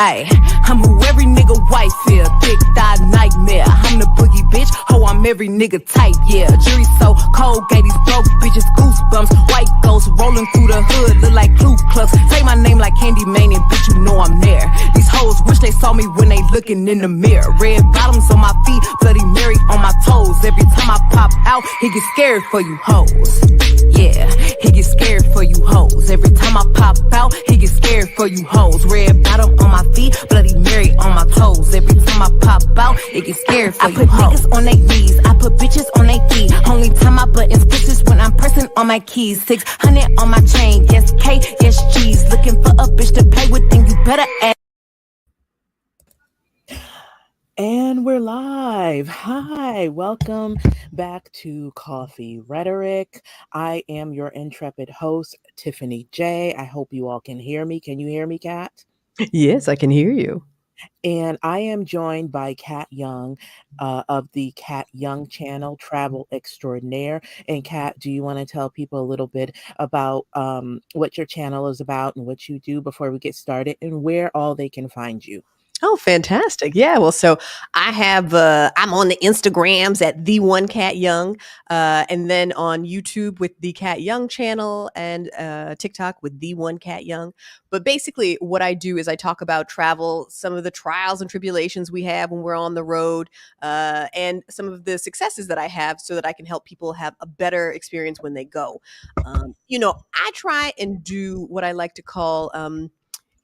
Ayy, I'm who every nigga wife feel. Thick thigh nightmare. I'm the boogie bitch. Ho, I'm every nigga type, yeah. Jury so cold, gave these broke bitches goosebumps. White ghosts rolling through the hood, look like Ku Klux. Say my name like Candy Mane and bitch, you know I'm there. These hoes wish they saw me when they looking in the mirror. Red bottoms on my feet, Bloody Mary on my toes. Every time I pop out, he get scared for you hoes. Yeah, he get scared for you hoes. Every time I pop out, he get scared for you hoes. Red bottom on my feet, Bloody Mary on my toes. Every time I pop out, it get scared for you hoes. I put niggas on they knees, I put bitches on they feet. Only time my buttons bitches when I'm pressing on my keys. 600 on my chain, yes K, yes cheese. Looking for a bitch to play with, then you better ask. And we're live. Hi, welcome back to Coffee Rhetoric. I am your intrepid host, Tiffani J. I hope you all can hear me. Can you hear me, Kat? Yes, I can hear you. And I am joined by Cat Young of the Cat Young channel, Travel Extraordinaire. And Kat, do you want to tell people a little bit about what your channel is about and what you do before we get started and where all they can find you? Oh, fantastic. Yeah. Well, so I have, I'm on the Instagrams at the one Cat Young, and then on YouTube with the Cat Young channel and TikTok with the one Cat Young. But basically what I do is I talk about travel, some of the trials and tribulations we have when we're on the road, and some of the successes that I have so that I can help people have a better experience when they go. I try and do what I like to call,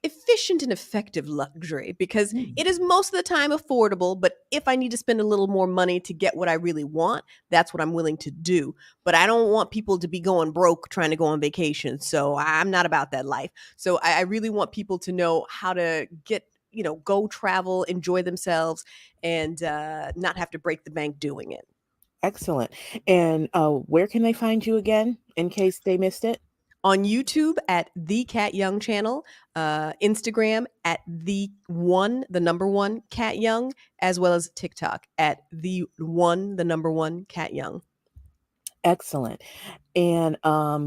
efficient and effective luxury because it is most of the time affordable. But if I need to spend a little more money to get what I really want, that's what I'm willing to do. But I don't want people to be going broke trying to go on vacation. So I'm not about that life. So I really want people to know how to get, go travel, enjoy themselves, and not have to break the bank doing it. Excellent. And where can they find you again in case they missed it? On YouTube at the Cat Young channel, Instagram at the number one Cat Young, as well as TikTok at the number one Cat Young. Excellent. And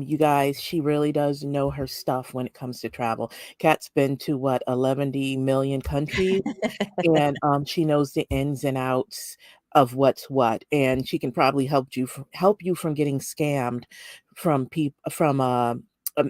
you guys, she really does know her stuff when it comes to travel. Kat's been to 11 million countries, and she knows the ins and outs of what's what, and she can probably help you from getting scammed from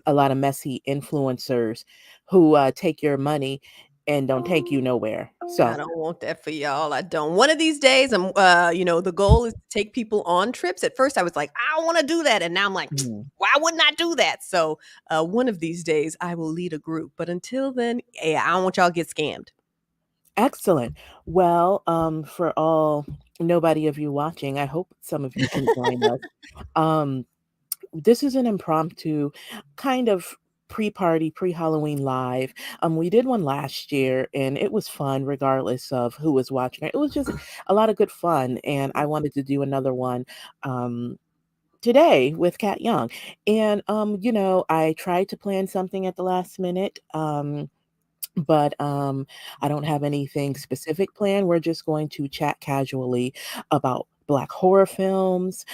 a lot of messy influencers who take your money and don't take you nowhere. I So don't want that for y'all. I don't. One of these days, I'm, the goal is to take people on trips. At first, I was like, I don't want to do that. And now I'm like, why wouldn't I do that? So one of these days, I will lead a group. But until then, I don't want y'all to get scammed. excellent. Well, for nobody of you watching, I hope some of you can join us. This is an impromptu kind of pre-party, pre-Halloween live. We did one last year and it was fun regardless of who was watching it. It was just a lot of good fun. And I wanted to do another one today with Cat Young. And I tried to plan something at the last minute. But I don't have anything specific planned. We're just going to chat casually about Black horror films,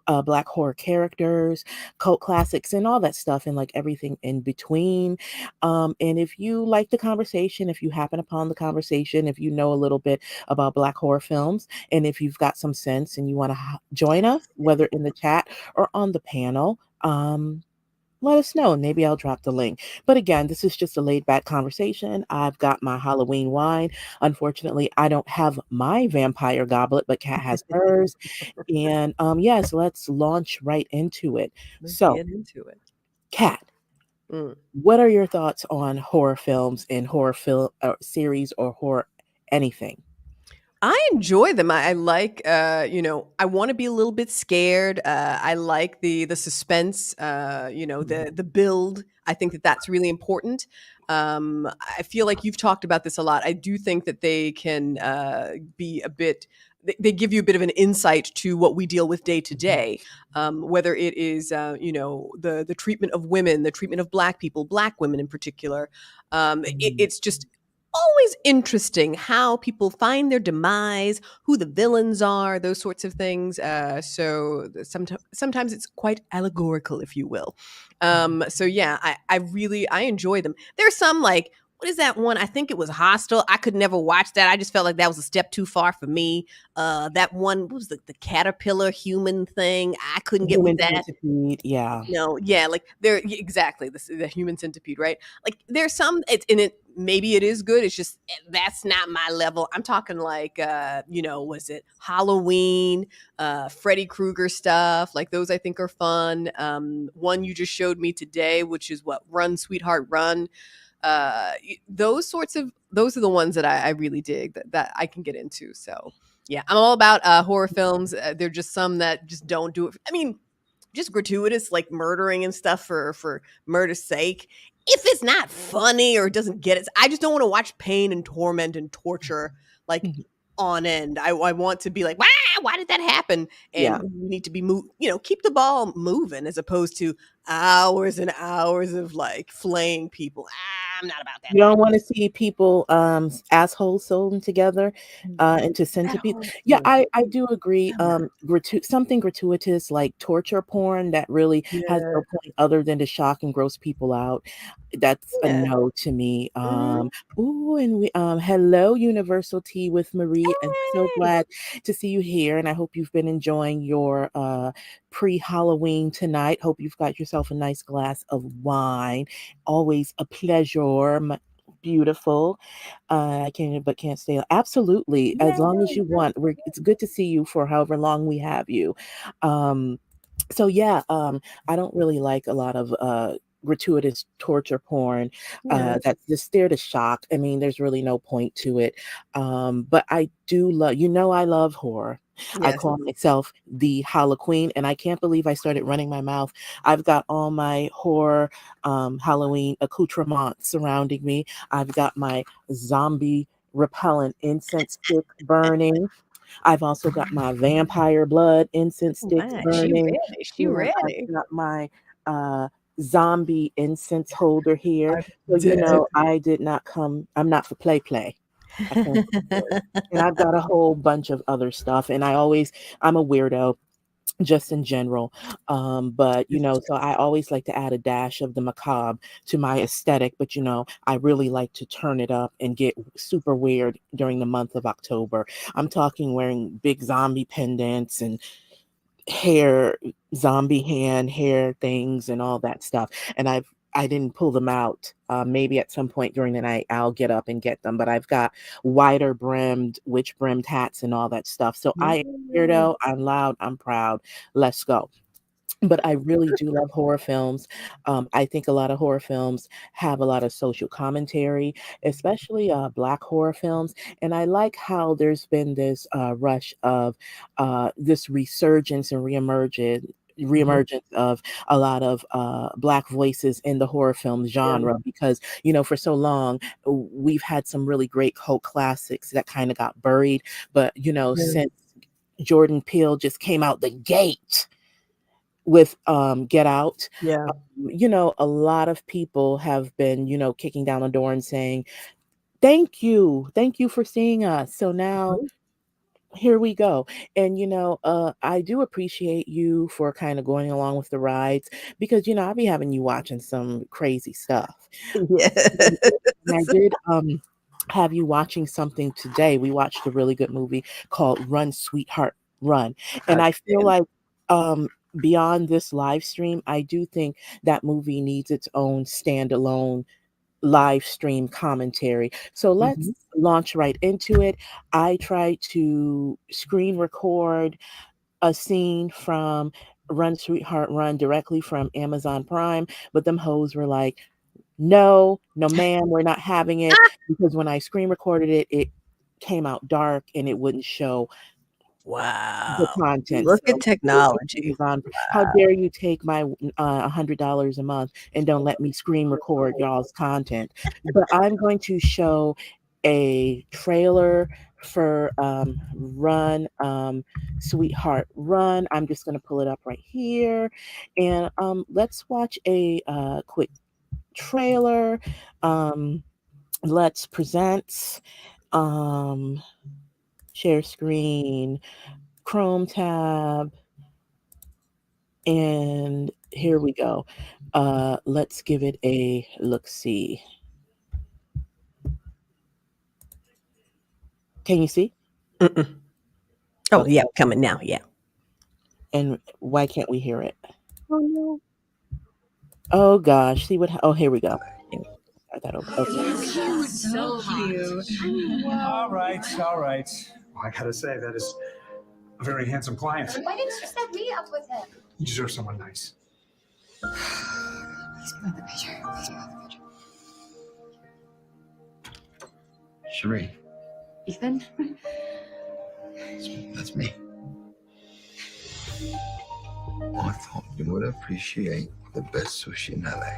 Black horror characters, cult classics, and all that stuff, and like everything in between. And if you like the conversation, if you happen upon the conversation, if you know a little bit about Black horror films, and if you've got some sense and you want to join us, whether in the chat or on the panel, let us know. Maybe I'll drop the link. But again, this is just a laid back conversation. I've got my Halloween wine. Unfortunately, I don't have my vampire goblet, but Kat has hers. And yes, let's launch right into it. Let's So, get into it. Kat, what are your thoughts on horror films and horror film series or horror anything? I enjoy them. I like, I want to be a little bit scared. I like the suspense, the build. I think that that's really important. I feel like you've talked about this a lot. I do think that they can be a bit, they give you a bit of an insight to what we deal with day to day, whether it is, the treatment of women, the treatment of Black people, Black women in particular. It's just always interesting how people find their demise, who the villains are, those sorts of things. So sometimes it's quite allegorical, if you will. So yeah, I enjoy them. There's some like, what is that one? I think it was Hostel. I could never watch that. I just felt like that was a step too far for me. That one, what was the caterpillar human thing? I couldn't get with Human that. Centipede, yeah. No, yeah, like exactly the human centipede, right? Like there's some it's and it maybe it is good. It's just that's not my level. I'm talking like was it Halloween, Freddy Krueger stuff, like those I think are fun. One you just showed me today, which is what Run Sweetheart Run. Those are the ones that I really dig that I can get into. So yeah, I'm all about horror films. They're just some that just don't do it. I mean, just gratuitous like murdering and stuff for murder's sake. If it's not funny or doesn't get it, I just don't want to watch pain and torment and torture like Mhm. on end. I want to be like, why did that happen? And Yeah. we need to be keep the ball moving as opposed to hours and hours of like flaying people. I'm not about that You don't life. wanna see people, assholes sewn together, into That centipedes. whole Yeah, yeah. I do agree, something gratuitous like torture porn that really has Yeah. no point other than to shock and gross people out, that's a Yeah. no to me, Mhm. ooh, and hello, Universal Tea with Marie, and so Hey. glad to see you here, and I hope you've been enjoying your, pre-Halloween tonight. Hope you've got yourself a nice glass of wine. Always a pleasure, beautiful. I can't stay. Absolutely, as long as you want. It's good to see you for however long we have you. Um, so yeah, I don't really like a lot of gratuitous torture porn Yeah. that's just there to shock. I mean, there's really no point to it. But I do love, I love horror. I Yes. call myself the Halloween, and I can't believe I started running my mouth. I've got all my horror Halloween accoutrements surrounding me. I've got my zombie repellent incense stick burning. I've also got my vampire blood incense sticks Man, she burning, ready. She and ready. I've got my uh, zombie incense holder here. I'm So, dead. I'm not for play. I came for the kill. And I've got a whole bunch of other stuff. And I'm a weirdo just in general. But so I always like to add a dash of the macabre to my aesthetic, but I really like to turn it up and get super weird during the month of October. I'm talking wearing big zombie pendants and hair, zombie hair things and all that stuff. And I didn't pull them out. Maybe at some point during the night I'll get up and get them. But I've got wider brimmed, witch brimmed hats and all that stuff. So I am a Mm. weirdo. I'm loud. I'm proud. Let's go. But I really do love horror films. I think a lot of horror films have a lot of social commentary, especially Black horror films. And I like how there's been this rush of this resurgence and Mhm. reemergence of a lot of Black voices in the horror film Yeah. genre because for so long we've had some really great cult classics that kind of got buried, but Yeah. since Jordan Peele just came out the gate with Get Out. Yeah. A lot of people have been, kicking down the door and saying, "Thank you. Thank you for seeing us." So now Mhm. here we go. And I do appreciate you for kind of going along with the rides because I'll be having you watching some crazy stuff. Yes. And I did have you watching something today. We watched a really good movie called Run Sweetheart Run. And I feel Outstanding. like um beyond this live stream, I do think that movie needs its own standalone live stream commentary. So let's Mhm. launch right into it. I tried to screen record a scene from Run Sweetheart Run directly from Amazon Prime, but them hoes were like, no, no, ma'am, we're not having it because when I screen recorded it, it came out dark and it wouldn't show the Wow. content. Look at So technology. how dare you take my $100 a month and don't let me screen record y'all's content? But I'm going to show a trailer for Run, Sweetheart Run. I'm just going to pull it up right here, and let's watch a quick trailer. Um, let's present. Um, share screen, Chrome tab, and here we go. Let's give it a look see. Can you see? Mm-mm. Oh, Okay. yeah, coming now. Yeah. And why can't we hear it? Oh, no. Oh gosh. See what? Oh, here we go. Yeah. Start that over. Okay. So cute. All right, all right. Well, I gotta say, that is a very handsome client. Why didn't you set me up with him? You deserve someone nice. Please give me the picture. Please give me the picture. Cherie, Ethan? that's me. I thought you would appreciate the best sushi in LA.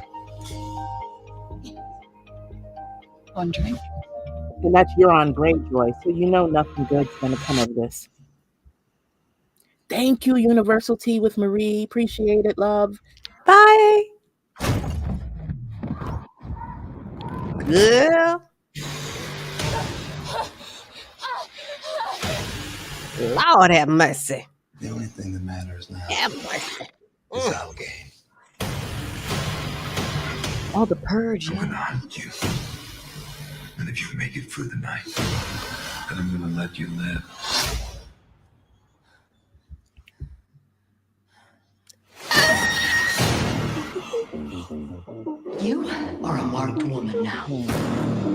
One drink. And that's You're on Greyjoy, so you know nothing good's gonna come of this. Thank you, Universal Tea with Marie. Appreciate it, love. Bye. Girl. Lord have mercy. The only thing that matters now Have mercy. is our game. Oh, the purge. I'm gonna hunt you. And if you make it through the night, then I'm gonna let you live. You are a marked woman now.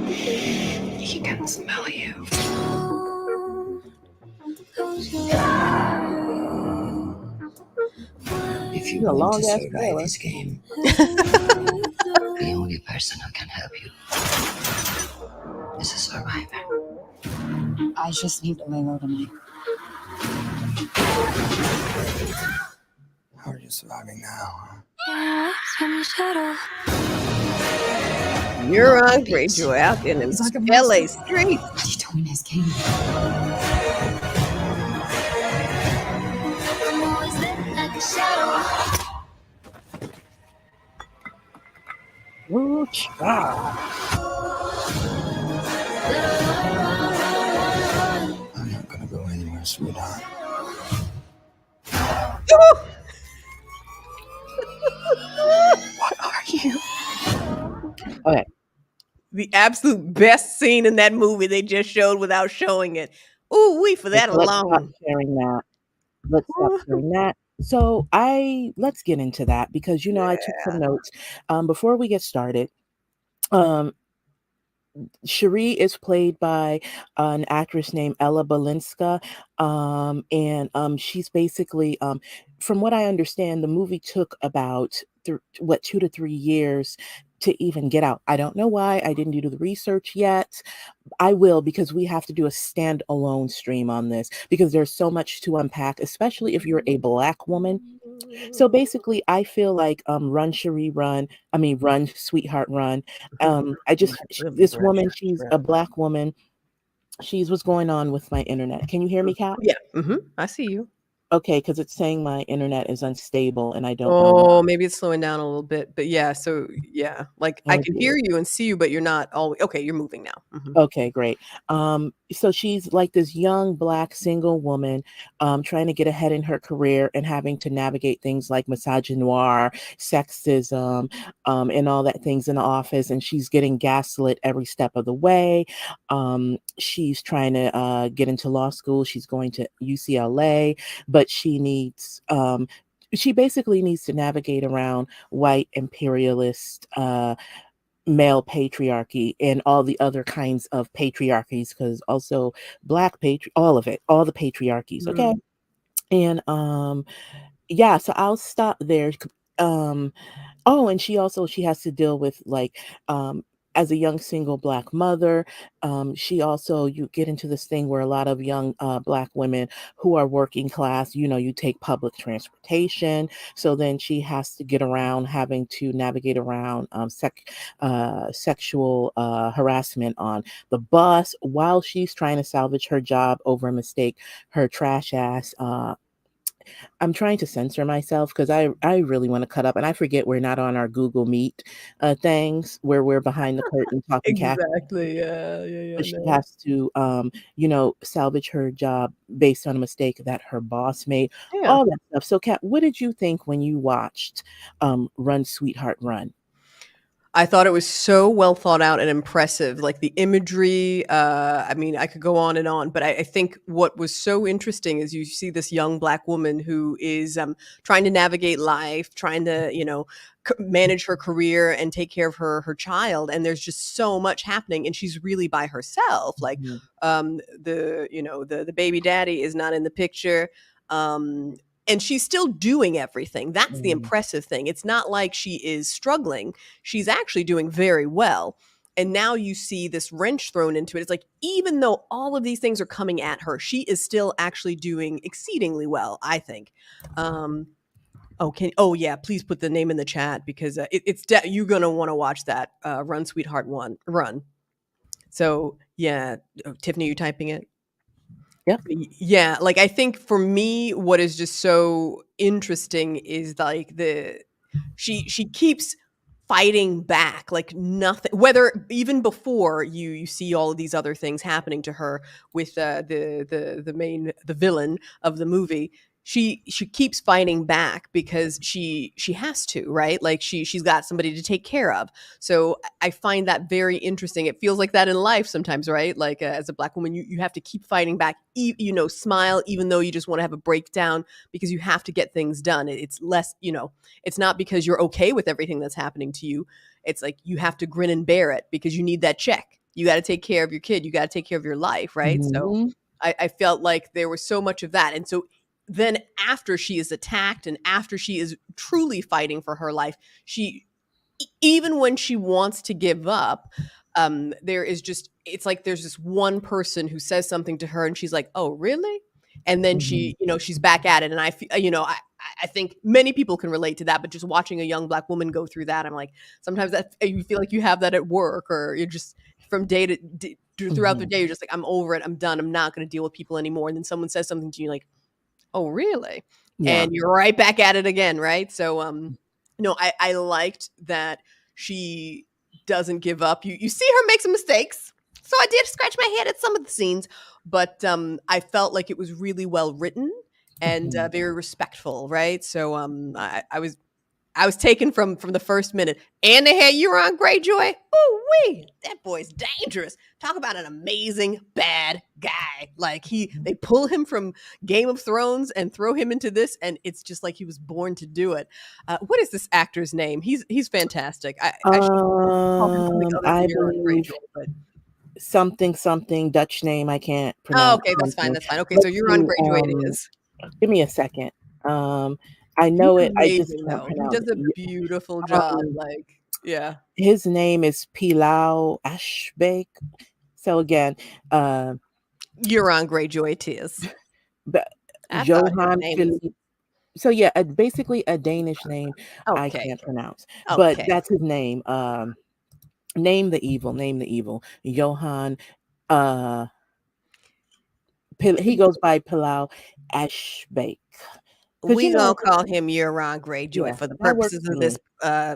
He can smell you. If you It's a want to long-ass survive trailer. this game, the only person who can help you is a survivor. I just need to lay low tonight. How are you surviving now, huh? You're on Greyjoy out in them He's like a LA monster. streets. But he told me his game. Ooh, child. I'm not gonna go anywhere, sweetheart. What are you? Okay. The absolute best scene in that movie they just showed without showing it. Ooh, wee for that So let's stop alone. sharing that. Let's stop sharing that. So let's get into that because I took some notes. Before we get started, um, Cherie is played by an actress named Ella Balinska, and she's basically, from what I understand, the movie took about 2 to 3 years to even get out. I don't know why. I didn't do the research yet. I will because we have to do a standalone stream on this because there's so much to unpack, especially if you're a Black woman. So basically, I feel like Run Cherie Run, I mean Run Sweetheart Run. This woman, she's a Black woman. She's what's going on with my internet. Can you hear me, Kat? Yeah. I see you. Okay, because it's saying my internet is unstable and I don't know. Oh, maybe it's slowing down a little bit. But yeah, so yeah, like I Oh, can dear. hear you and see you, but you're not always okay, you're moving now. Okay, great. So she's like this young Black single woman, trying to get ahead in her career and having to navigate things like misogynoir, sexism, and all that things in the office. And she's getting gaslit every step of the way. She's trying to get into law school. She's going to UCLA, but she basically needs to navigate around white imperialist male patriarchy and all the other kinds of patriarchies, because also all of it, all the patriarchies. Okay. And yeah, so I'll stop there. Oh, and she has to deal with as a young single Black mother. You get into this thing where a lot of young Black women who are working class, you take public transportation. So then she has to get around having to navigate around sexual harassment on the bus while she's trying to salvage her job over a mistake her trash ass I'm trying to censor myself because I really want to cut up, and I forget we're not on our Google Meet things where we're behind the curtain talking cat. Exactly. Yeah. But she No. has to, salvage her job based on a mistake that her boss made. Yeah. All that stuff. So, Kat, what did you think when you watched Run, Sweetheart, Run? I thought it was so well thought out and impressive. Like the imagery, I mean, I could go on and on, but I think what was so interesting is you see this young Black woman who is trying to navigate life, trying to, manage her career and take care of her child. And there's just so much happening, and she's really by herself. Like Mhm. the baby daddy is not in the picture. Um, and she's still doing everything. That's the Mhm. impressive thing. It's not like she is struggling. She's actually doing very well. And now you see this wrench thrown into it. It's like, even though all of these things are coming at her, she is still actually doing exceedingly well, I think. Oh yeah, please put the name in the chat, because you're gonna want to watch that. Run, Sweetheart, Run. So yeah, Tiffany, you typing it? Yep. Yeah, like I think for me, what is just so interesting is like she keeps fighting back like nothing, whether even before you see all of these other things happening to her with the villain of the movie. She keeps fighting back because she has to, right? Like she's got somebody to take care of. So I find that very interesting. It feels like that in life sometimes, right? Like as a Black woman, you have to keep fighting back, smile even though you just want to have a breakdown, because you have to get things done. It's less, it's not because you're okay with everything that's happening to you. It's like you have to grin and bear it because you need that check. You got to take care of your kid. You got to take care of your life, right? So Mhm. I felt like there was so much of that. And so then after she is attacked and after she is truly fighting for her life, even when she wants to give up, there is just, it's like there's this one person who says something to her and she's like, oh really? And then Mhm. she's back at it. And I feel, I think many people can relate to that, but just watching a young Black woman go through that, I'm like, sometimes that you feel like you have that at work, or you're just from day to day, throughout the Mhm. day, you're just like, I'm over it, I'm done, I'm not going to deal with people anymore. And then someone says something to you like, oh, really? Yeah. And you're right back at it again, right? So, no, I liked that she doesn't give up. You see her make some mistakes. So I did scratch my head at some of the scenes, but I felt like it was really well written and Mhm. very respectful, right? So I was taken from the first minute. And they had Euron Greyjoy. Ooh wee, that boy's dangerous. Talk about an amazing bad guy. Like they pull him from Game of Thrones and throw him into this, and it's just like he was born to do it. What is this actor's name? He's fantastic. I should call him something other than I Euron believe Greyjoy, but something Dutch name I can't oh, pronounce okay, that's fine. something. That's fine. Okay, so Let's Euron see. Greyjoy it is. Give me a second. I He's know it. I just amazing can't though. He pronounce does a it. beautiful job. Um, Like, yeah. his name is Pilau Ashbek. So again, uh, Euron Greyjoy it is. B- I thought his Johann name was Philippe. So yeah, basically a Danish name I okay. can't pronounce, but Okay. that's his name. Name the evil. Name the evil. Johann. Uh, he goes by Pilau Ashbek. Because We gonna call him Euron Greyjoy yeah, for the that works purposes for of this,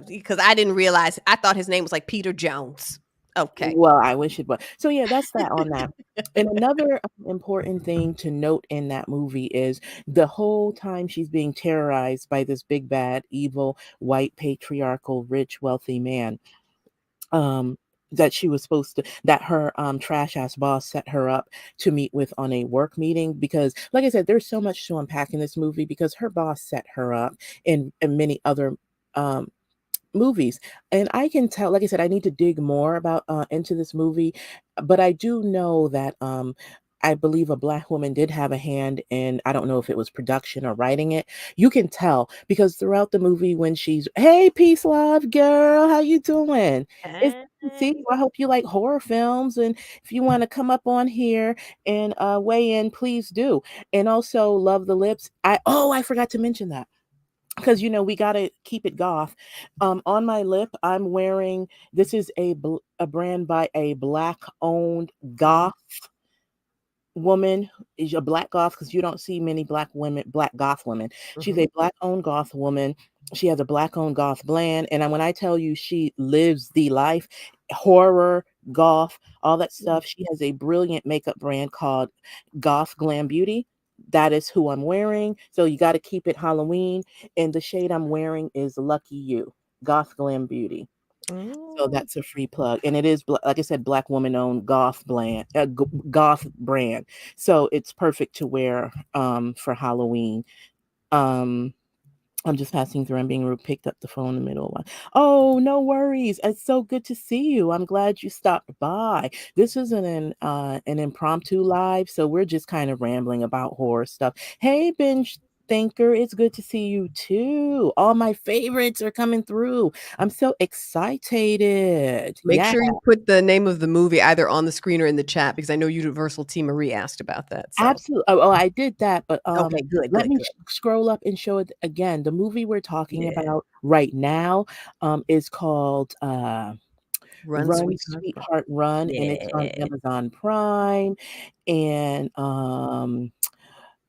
me. because I didn't realize. I thought his name was like Peter Jones. Okay. Well, I wish it was. So yeah, that's that on that. And another important thing to note in that movie is the whole time she's being terrorized by this big bad evil white patriarchal rich wealthy man. Um that she was supposed to that her trash ass boss set her up to meet with on a work meeting, because like I said, there's so much to unpack in this movie because her boss set her up in many other um movies. And I can tell, like I said, I need to dig more about into this movie, but I do know that I believe a Black woman did have a hand in, I don't know if it was production or writing it. You can tell because throughout the movie when she's, hey, peace, love, girl, how you doing? It's good to see you. I hope you like horror films, and if you want to come up on here and weigh in, please do. And also love the lips. I forgot to mention that because we got to keep it goth. On my lip, I'm wearing, this is a brand by a Black owned goth woman. Is a Black goth, because you don't see many Black goth women. She's Mhm. a Black owned goth woman. She has a Black owned goth brand, and when I tell you she lives the life, horror, goth, all that stuff. She has a brilliant makeup brand called Goth Glam Beauty. That is who I'm wearing. So you got to keep it Halloween. And the shade I'm wearing is Lucky You, Goth Glam Beauty. So Oh. that's a free plug, and it is like I said, Black woman-owned goth brand. So it's perfect to wear for Halloween. Um, I'm just passing through. I'm being rude. Picked up the phone in the middle of one. Oh, no worries. It's so good to see you. I'm glad you stopped by. This is an impromptu live, so we're just kind of rambling about horror stuff. Hey, binge thinker, it's good to see you too. All my favorites are coming through. I'm so excited. Make Yeah. sure you put the name of the movie either on the screen or in the chat because I know Universal T. Marie asked about that. So Absolutely. Oh, I did that, but okay, good, let good, me good. scroll up and show it again. The movie we're talking Yeah, about right now is called run, Run, sweetheart, run. Sweetheart, Run, and it's on Yeah, Amazon Prime. And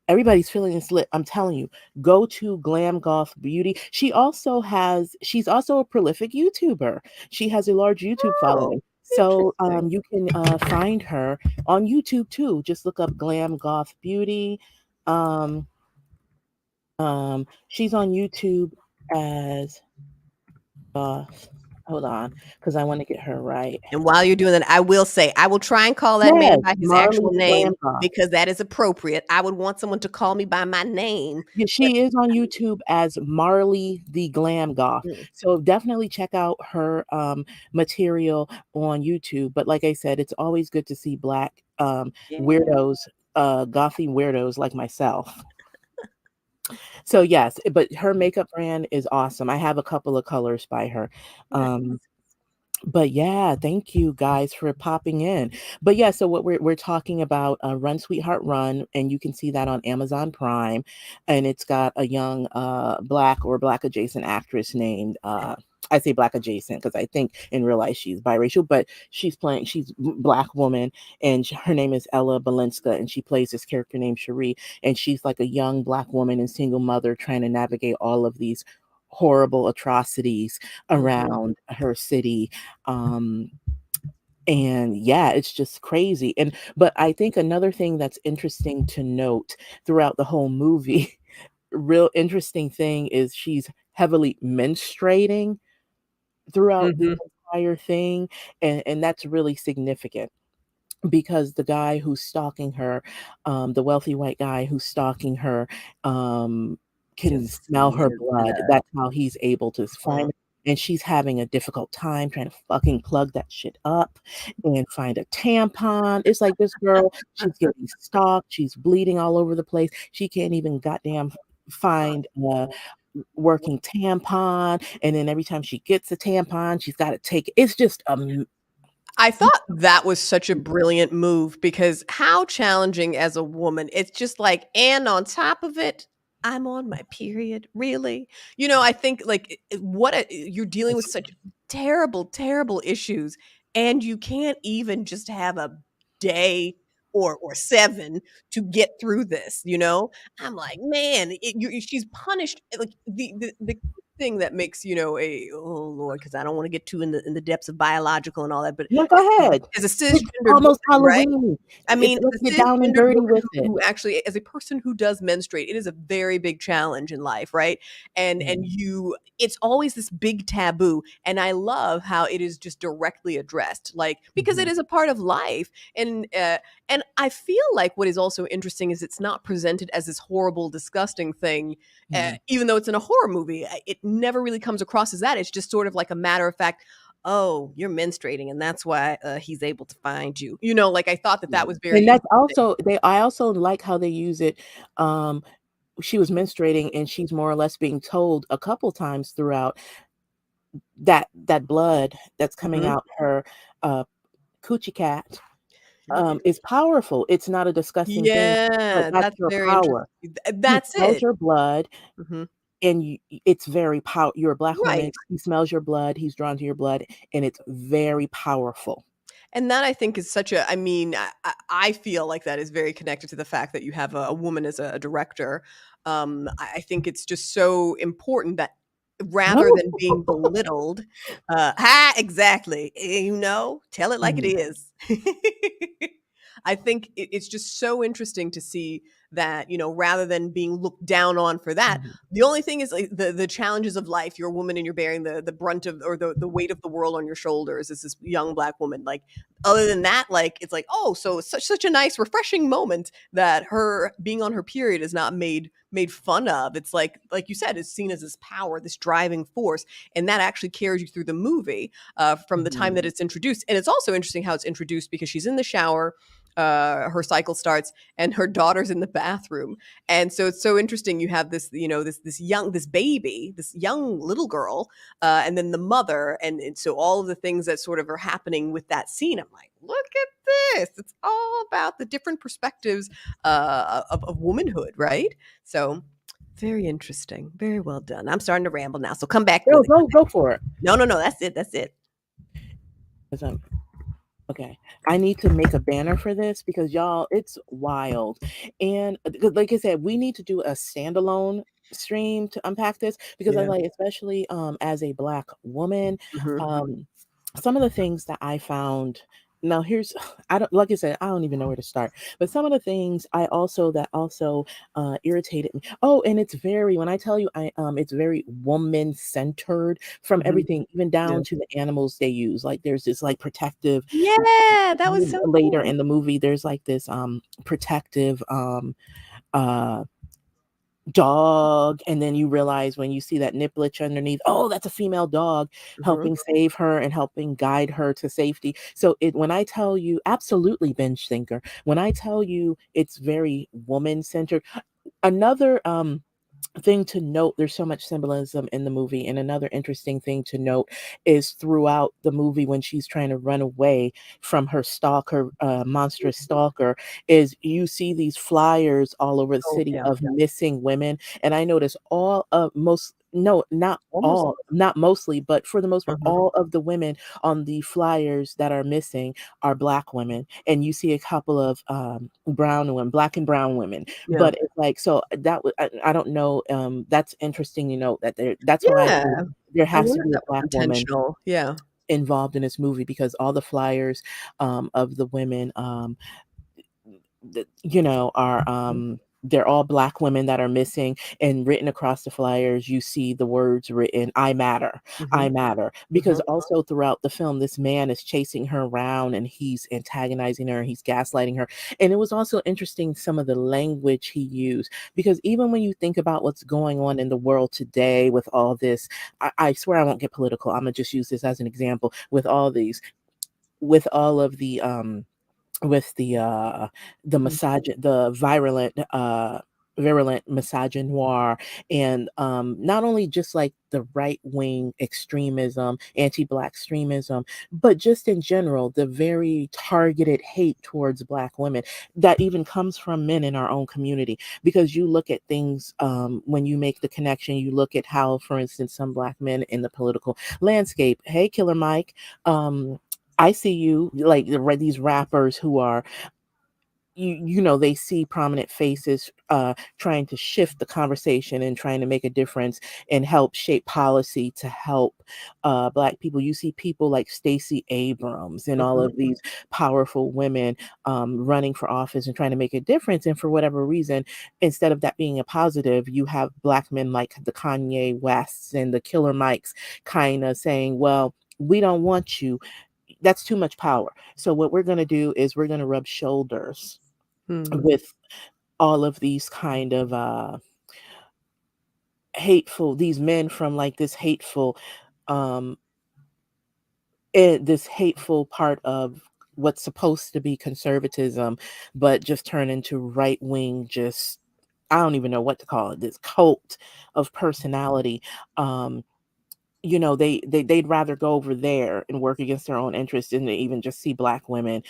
everybody's feeling this lit. I'm telling you, go to Glam Goth Beauty. She's also a prolific YouTuber. She has a large YouTube oh, following. So interesting. you can find her on YouTube too. Just look up Glam Goth Beauty. Um, she's on YouTube as hold on, because I want to get her right. And while you're doing that, I will say I will try and call that man Yes, by his Marley actual the name Glam Goth. because that is appropriate. I would want someone to call me by my name, Yeah, but she is on YouTube as Marley the Glam Goth. mm, So definitely check out her material on YouTube. But like I said, it's always good to see black yeah, weirdos, gothy weirdos like myself. So yes, but her makeup brand is awesome. I have a couple of colors by her. nice. But yeah, thank you guys for popping in. But yeah, so what we're talking about, Run Sweetheart Run, and you can see that on Amazon Prime, and it's got a young black or black adjacent actress named I say black adjacent because I think in real life she's biracial, but she's black woman, and her name is Ella Balinska, and she plays this character named Cherie, and she's like a young black woman and single mother trying to navigate all of these horrible atrocities Mhm. around her city. um and yeah, it's just crazy. And but I think another thing that's interesting to note throughout the whole movie, real interesting thing, is she's heavily menstruating throughout the Mhm. entire thing, and that's really significant because the guy who's stalking her, the wealthy white guy who's stalking her, can Just smell sees her her blood. blood. That's how he's able to find it. And she's having a difficult time trying to fucking plug that shit up and find a tampon. It's like this girl, she's getting stalked, she's bleeding all over the place. She can't even goddamn find a working tampon. And then every time she gets a tampon, she's got to take it. It's just I thought that was such a brilliant move because how challenging as a woman, it's just like, and on top of it, I'm on my period. Really? I think like you're dealing with such terrible, terrible issues, and you can't even just have a day or seven to get through this. I'm like, man, she's punished. Like the thing that makes a oh Lord, because I don't want to get too in the depths of biological and all that, but no, go ahead. as a It's cisgendered woman, almost right? Halloween. I mean, Let's as a get down and cisgendered dirty woman with who it. actually as a person who does menstruate, it is a very big challenge in life, right? And it's always this big taboo, and I love how it is just directly addressed, like, because it Mhm, is a part of life, and I feel like what is also interesting is it's not presented as this horrible, disgusting thing, mhm. even though it's in a horror movie. It never really comes across as that. It's just sort of like a matter of fact, oh, you're menstruating, and that's why he's able to find you. Like I thought that Yeah. that was very And that's interesting. also I also like how they use it. Um, she was menstruating and she's more or less being told a couple times throughout that blood that's coming Mhm. out her uh coochie cat Yeah. is powerful. It's not a disgusting thing, but Yeah, that's that's your very power. interesting. He That's smells it. your blood, Mhm. and it's very you're a black woman. Right. He smells your blood, he's drawn to your blood, and it's very powerful. And that I think is such a I mean, I feel like that is very connected to the fact that you have a woman as a director. I think it's just so important that rather than being belittled, exactly. Tell it like it Mhm. is. I think it's just so interesting to see that, rather than being looked down on for that, Mhm. the only thing is like the challenges of life. You're a woman and you're bearing the brunt of, or the weight of the world on your shoulders as this young Black woman. Like, other than that, like, it's like, oh, so it's such a nice, refreshing moment that her being on her period is not made fun of. It's like you said, it's seen as this power, this driving force, and that actually carries you through the movie from the time that Mhm. it's introduced. And it's also interesting how it's introduced because she's in the shower. Her cycle starts and her daughter's in the bathroom, and so it's so interesting. You have this, this baby, this young little girl, and then the mother, and so all of the things that sort of are happening with that scene. I'm like, look at this! It's all about the different perspectives of womanhood, right? So very interesting, very well done. I'm starting to ramble now, so come back Go, with it. go for it. No, that's it. That's it. 'Cause okay, I need to make a banner for this because y'all, it's wild. And like I said, we need to do a standalone stream to unpack this because I Yeah. like, especially as a Black woman, Mhm. um, some of the things that I found. Now here's I don't like I said, I don't even know where to start. But some of the things that also irritated me. Oh, and it's very when I tell you it's very woman centered from Mhm. everything, even Yeah. down to the animals they use. Like there's this like protective Yeah, that was so later cool. in the movie, there's like this protective uh dog, and then you realize when you see that nipplage underneath, oh, that's a female dog Mhm. helping save her and helping guide her to safety. So it when I tell you, absolutely binge thinker, when I tell you it's very woman centered. Another thing to note, there's so much symbolism in the movie, and another interesting thing to note is throughout the movie when she's trying to run away from her stalker, monstrous stalker, is you see these flyers all over the Oh, city yeah. of missing women. And I notice all of most no, not Almost. all, not mostly, but for the most part, Mhm. all of the women on the flyers that are missing are Black women, and you see a couple of brown women, Black and brown women. Yeah. But it's like, so that was I don't know, that's interesting, that that's why I think Yeah. there I has to wonder if be a that was Black woman intentional. Yeah. involved in this movie because all the flyers of the women that, are Mhm. they're all Black women that are missing, and written across the flyers, you see the words written, I Mhm. matter. Because Mhm. also throughout the film, this man is chasing her around and he's antagonizing her, he's gaslighting her. And it was also interesting some of the language he used, because even when you think about what's going on in the world today with all this, I swear I won't get political. I'm gonna just use this as an example with all these, with all of with Mhm. the virulent misogynoir, and not only just like the right wing extremism, anti-Black extremism, but just in general the very targeted hate towards Black women that even comes from men in our own community. Because you look at things, when you make the connection, you look at how, for instance, some Black men in the political landscape, hey Killer Mike, I see you, like these rappers who are, they see prominent faces trying to shift the conversation and trying to make a difference and help shape policy to help Black people. You see people like Stacey Abrams and all Mhm. of these powerful women running for office and trying to make a difference. And for whatever reason, instead of that being a positive, you have Black men like the Kanye Wests and the Killer Mikes kind of saying, well, we don't want you. That's too much power. So what we're going to do is we're going to rub shoulders Mhm. with all of these kind of hateful, these men from like um this hateful part of what's supposed to be conservatism, but just turn into right wing, just I don't even know what to call it, this cult of personality. um they'd rather go over there and work against their own interests than to even just see Black women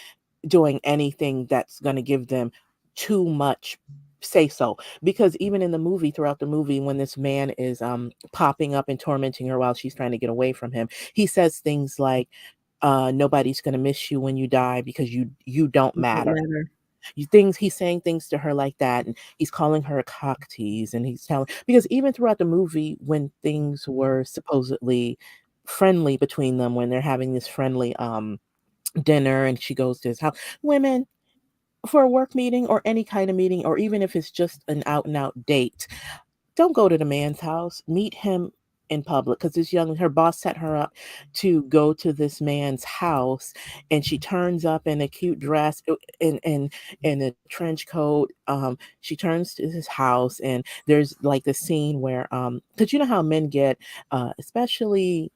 doing anything that's going to give them too much say so. Because even in the movie, throughout the movie, when this man is popping up and tormenting her while she's trying to get away from him, he says things like, nobody's going to miss you when you die because you don't It don't matter. matter. He's saying things to her like that, and he's calling her a cock tease, and he's telling, because even throughout the movie when things were supposedly friendly between them, when they're having this friendly dinner and she goes to his house, women, for a work meeting or any kind of meeting, or even if it's just an out and out date, don't go to the man's house. Meet him in public, because her boss set her up to go to this man's house, and she turns up in a cute dress, in a trench coat. She turns to his house, and there's like the scene where, because you know how men get, especially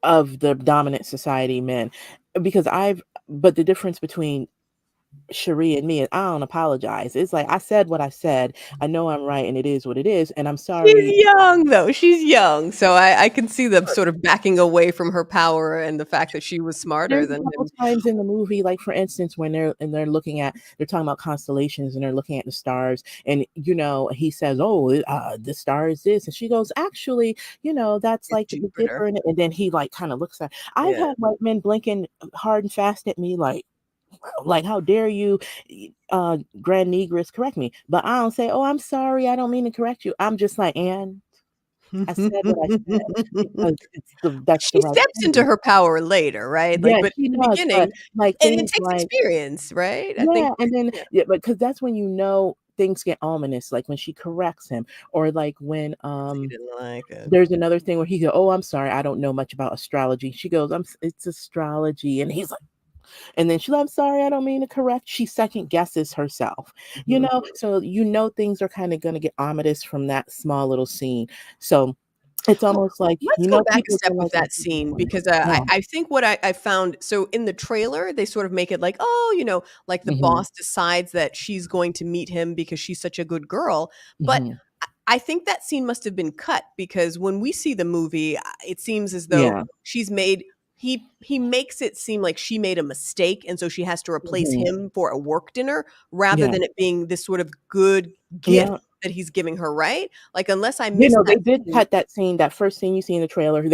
of the dominant society men, because but the difference between Cherie and me is I don't apologize. It's like I said what I said. I know I'm right, and it is what it is, and I'm sorry. She's young, though. She's young, so I can see them sort of backing away from her power and the fact that she was smarter There's a than couple him. times in the movie, like for instance, when they're talking about constellations, and they're looking at the stars, and he says, "Oh, the star is this," and she goes, "Actually, that's It's like the Jupiter. Dipper," and then he like kind of looks at. I've Yeah. had white men blinking hard and fast at me, like, how dare you, grand negress, correct me? But I don't say, "Oh, I'm sorry, I don't mean to correct you." I'm just like, and I said what I said, because that's the She right steps thing to into do. her power later, right? Like, Yeah, but she in the does, but beginning like and it things takes like experience, right? I think yeah, and then yeah. yeah, but because that's when things get ominous, like when she corrects him, or like when She didn't like it. there's another thing where he go, "Oh, I'm sorry, I don't know much about astrology." She goes, It's astrology," and he's like, and then she's like, "I'm sorry, I don't mean to correct." She second guesses herself, Mhm. so things are kind of gonna get ominous from that small little scene. So it's Well, almost like let's go back a people step feel with like that scene because, yeah. I think what I found so in the trailer, they sort of make it like, oh, like the Mhm, boss decides that she's going to meet him because she's such a good girl, but mhm. I think that scene must have been cut because when we see the movie, it seems as though Yeah. she's made he makes it seem like she made a mistake, and so she has to replace Mhm. him for a work dinner rather Yeah. than it being this sort of good gift Yeah. that he's giving her, right? Like, unless I missed They that did scene. cut that scene, that first scene you see in the trailer.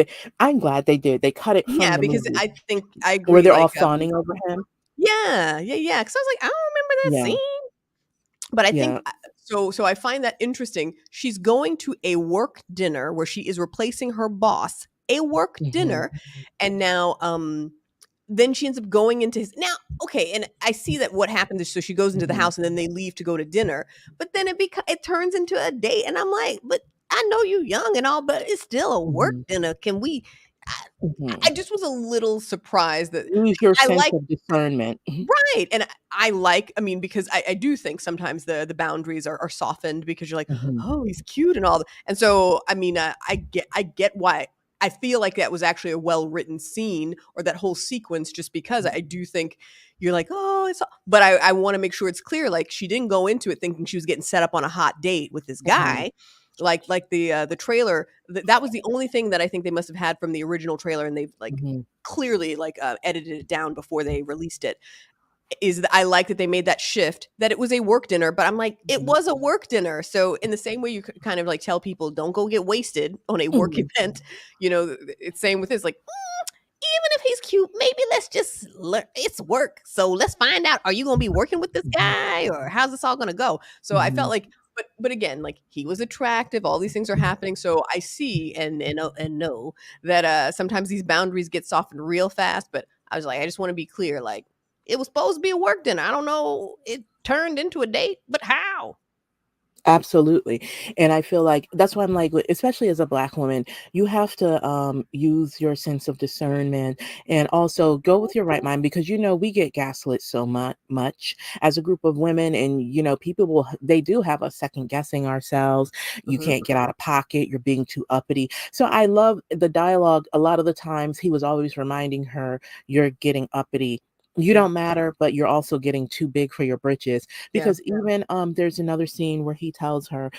I'm glad they did. They cut it from Yeah, the because movie I think I where agree, they're all like, fawning over him. yeah, yeah, yeah. Because I was like, "I don't remember that Yeah. scene." But I think Yeah. so I find that interesting. She's going to a work dinner where she is replacing her boss, a work Mhm. dinner, and now, then she ends up going into his now, okay, and I see that what happens is so she goes into the Mhm. house and then they leave to go to dinner, but then it turns into a date, and I'm like, "But I know you young and all, but it's still a work Mhm. dinner. Can we" I I Mhm. just was a little surprised that Use your I sense like of discernment. Mhm. right, and I like I mean, because I do think sometimes the boundaries are softened because you're like, Mhm. "Oh, he's cute and all that," and so, I mean, I get why I feel like that was actually a well-written scene or that whole sequence just because I do think you're like, "Oh, it's" but I wanna make sure it's clear, like, she didn't go into it thinking she was getting set up on a hot date with this Mhm. guy, like the trailer, that was the only thing that I think they must have had from the original trailer, and they've, like, Mhm. clearly, like, edited it down before they released it, is that I like that they made that shift, that it was a work dinner, but I'm like, it Mhm. was a work dinner. So in the same way you kind of like tell people don't go get wasted on a work Mhm. event, it's same with this. Like, even if he's cute, maybe let's just learn. It's work. So let's find out. Are you going to be working with this Mhm. guy or how's this all going to go? So I felt Mhm. like, but again, like he was attractive. All these things are happening. So I see and know that sometimes these boundaries get softened real fast. But I was like, I just want to be clear. Like it was supposed to be a work dinner. I don't know. It turned into a date, but how? Absolutely. And I feel like that's why I'm like, especially as a Black woman, you have to use your sense of discernment, and also go with your right mind, because we get gaslit so much as a group of women, and they do have us second guessing ourselves. You Mhm. can't get out of pocket. You're being too uppity. So I love the dialogue. A lot of the times he was always reminding her, "You're getting uppity. You Yeah. don't matter, but you're also getting too big for your britches." Yeah. Because even there's another scene where he tells her,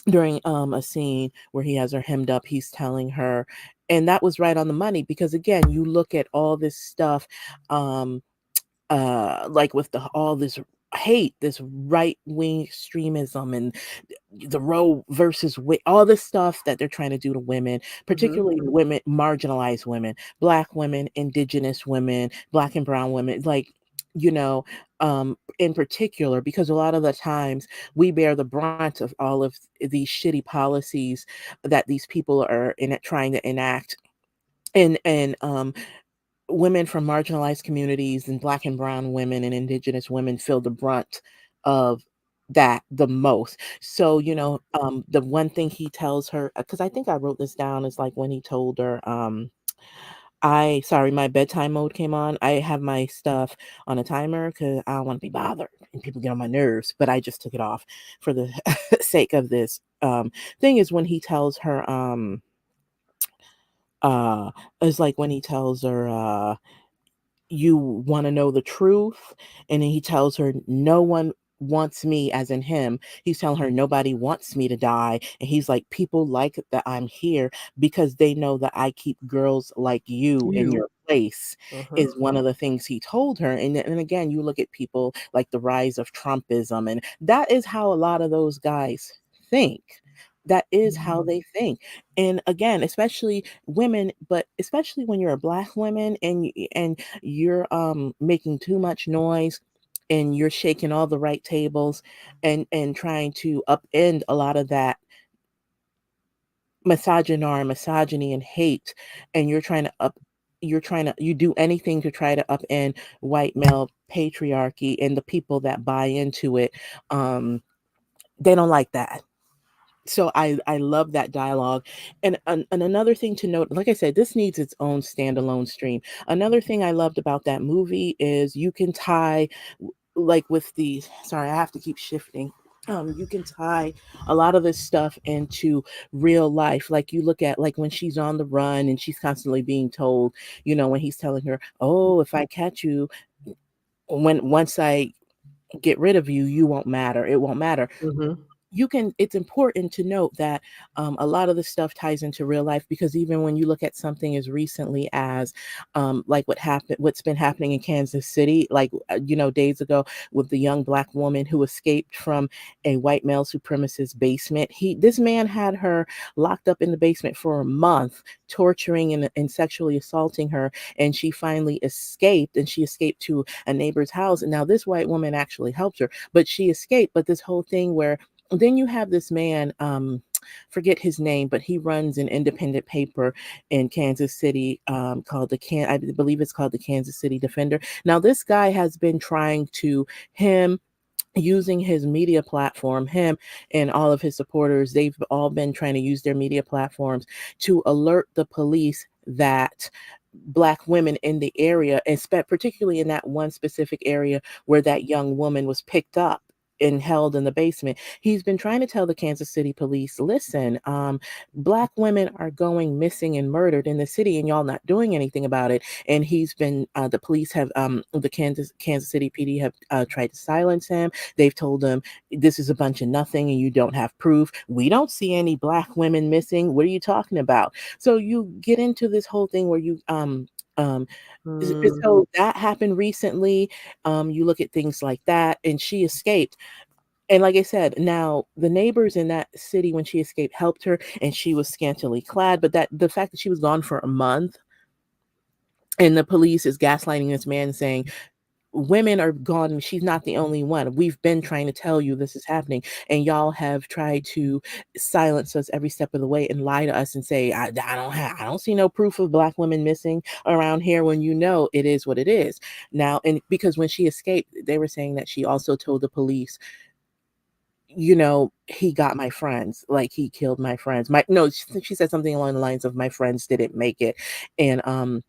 during a scene where he has her hemmed up, he's telling her, and that was right on the money, because again, you look at all this stuff, um like with all this hate, this right wing extremism, and the Roe versus Wade, all this stuff that they're trying to do to women, Mhm. particularly women, marginalized women, Black women, Indigenous women, Black and Brown women, like, in particular, because a lot of the times we bear the brunt of all of these shitty policies that these people are trying to enact. And women from marginalized communities and Black and brown women and indigenous women feel the brunt of that the most. So, the one thing he tells her, because I think I wrote this down, is like when he told her, sorry, my bedtime mode came on. I have my stuff on a timer because I don't want to be bothered and people get on my nerves, but I just took it off for the sake of this thing. Is when he tells her, uh, is like when he tells her, you want to know the truth, and then he tells her no one wants me, as in him. He's telling her nobody wants me to die, and he's like, people like that I'm here because they know that I keep girls like you in You. your place, Uh-huh. is one of the things he told her. And again, you look at people like the rise of Trumpism, and that is how a lot of those guys think. That is how they think. And again, especially women, but especially when you're a Black woman and you're making too much noise and you're shaking all the right tables and trying to upend a lot of that misogyny and hate, and you do anything to try to upend white male patriarchy and the people that buy into it. They don't like that. So I love that dialogue. And another thing to note, like I said, this needs its own standalone stream. Another thing I loved about that movie is you can tie, like with the, sorry, I have to keep shifting. You can tie a lot of this stuff into real life. Like you look at, like when she's on the run and she's constantly being told, when he's telling her, oh, if I catch you, once I get rid of you, you won't matter. It won't matter. Mhm. It's important to note that a lot of this stuff ties into real life, because even when you look at something as recently as like what's been happening in Kansas City, like days ago, with the young Black woman who escaped from a white male supremacist basement. This man had her locked up in the basement for a month, torturing and sexually assaulting her, and she finally escaped, and she escaped to a neighbor's house. And now this white woman actually helped her, but she escaped. But this whole thing where then you have this man, forget his name, but he runs an independent paper in Kansas City, called I believe it's called the Kansas City Defender. Now, this guy has been trying to him using his media platform, him and all of his supporters, they've all been trying to use their media platforms to alert the police that Black women in the area, and particularly in that one specific area where that young woman was picked up and held in the basement. He's been trying to tell the Kansas City police, listen, Black women are going missing and murdered in the city, and y'all not doing anything about it. And the police have, the Kansas City PD have tried to silence him. They've told him, this is a bunch of nothing and you don't have proof. We don't see any Black women missing. What are you talking about? So you get into this whole thing where um, Mm. so that happened recently. You look at things like that, and she escaped. And like I said, now the neighbors in that city when she escaped helped her, and she was scantily clad. But the fact that she was gone for a month, and the police is gaslighting this man, saying women are gone. She's not the only one. We've been trying to tell you this is happening, and y'all have tried to silence us every step of the way and lie to us and say, I don't see no proof of Black women missing around here, when it is what it is. Now, and because when she escaped, they were saying that she also told the police, he got my friends, like he killed my friends. No, she said something along the lines of, my friends didn't make it. And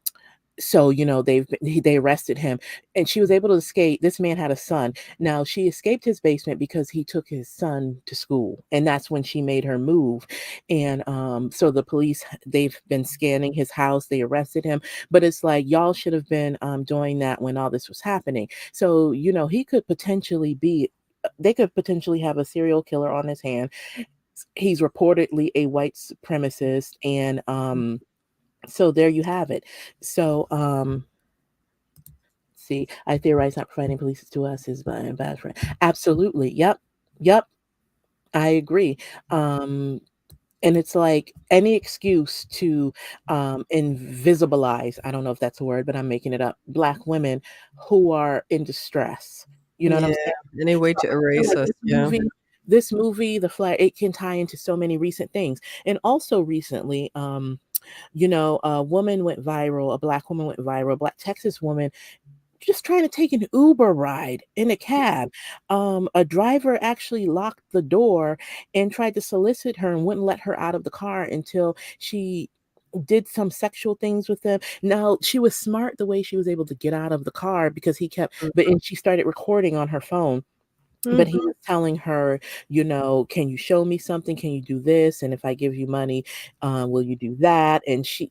so they arrested him, and she was able to escape. This man had a son. Now, she escaped his basement because he took his son to school, and that's when she made her move. And so the police, they've been scanning his house. They arrested him, but it's like, y'all should have been doing that when all this was happening. So he could potentially be they could potentially have a serial killer on his hand. He's reportedly a white supremacist, and so there you have it. So, see, I theorize not providing police to us is my bad friend. Absolutely. Yep. Yep. I agree. And it's like any excuse to invisibilize, I don't know if that's a word, but I'm making it up, Black women who are in distress. You know what I'm Yeah, saying? any way So to I feel erase like us, yeah. this movie, The Flag, it can tie into so many recent things. And also recently, A woman went viral, a black woman went viral, a black Texas woman just trying to take an Uber ride in a cab. A driver actually locked the door and tried to solicit her and wouldn't let her out of the car until she did some sexual things with him. Now, she was smart the way she was able to get out of the car because he kept, but and she started recording on her phone. But he Mhm. was telling her, "Can you show me something? Can you do this? And if I give you money, will you do that?" And she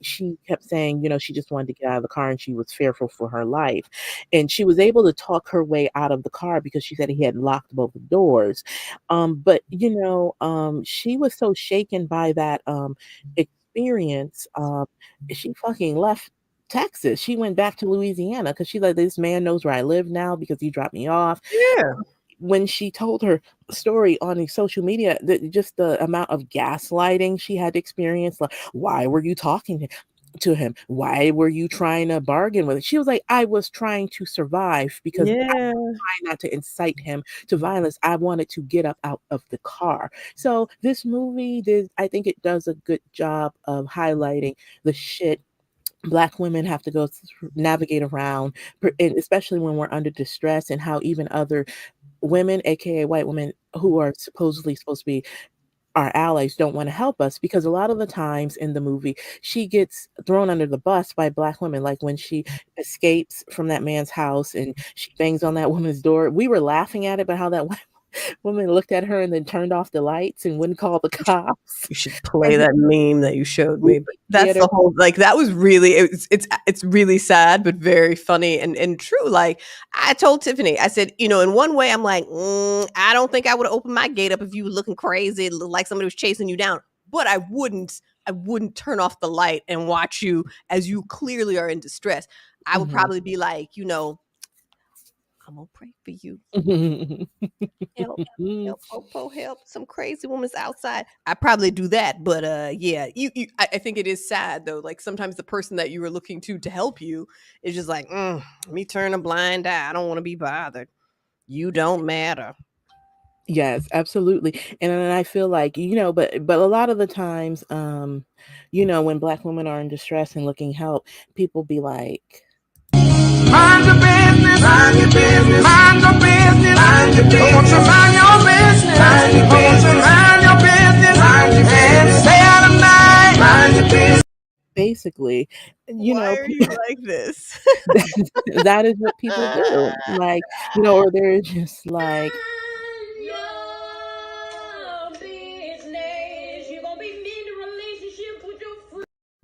kept saying, she just wanted to get out of the car and she was fearful for her life. And she was able to talk her way out of the car because she said he had locked both the doors. But she was so shaken by that experience. She fucking left Texas. She went back to Louisiana because she's like, this man knows where I live now because he dropped me off. Yeah. When she told her story on the social media, just the amount of gaslighting she had experienced, like, why were you talking to him? Why were you trying to bargain with it? She was like, I was trying to survive because I Yeah. tried not to incite him to violence. I wanted to get up out of the car. So this movie I think it does a good job of highlighting the shit Black women have to navigate around, and especially when we're under distress, and how even other women, aka white women, who are supposedly supposed to be our allies, don't want to help us because a lot of the times in the movie she gets thrown under the bus by black women, like when she escapes from that man's house and she bangs on that woman's door. We were laughing at it, but how that woman looked at her and then turned off the lights and wouldn't call the cops. You should play that meme that you showed me. But that's Theater. the whole, like, that was really, it's really sad but very funny and true. Like, I told Tiffany, I said, in one way I'm like, I don't think I would have opened my gate up if you were looking crazy, like somebody was chasing you down. But I wouldn't turn off the light and watch you as you clearly are in distress. I would probably be like, I'm gonna pray for you. Help, help, Popo, help. Some crazy woman's outside. I probably do that, but yeah, I think it is sad though. Like sometimes the person that you were looking to help you is just like, let me turn a blind eye. I don't want to be bothered. You don't matter. Yes, absolutely. And then I feel like, but a lot of the times, when black women are in distress and looking help, people be like, mind your business, mind your business, mind your business, mind your business. I want you to mind your business, mind your business, mind your business, mind your business, and stay out of night, mind your business. basically, Why are you like this? that is what people do. Like, or they're just like,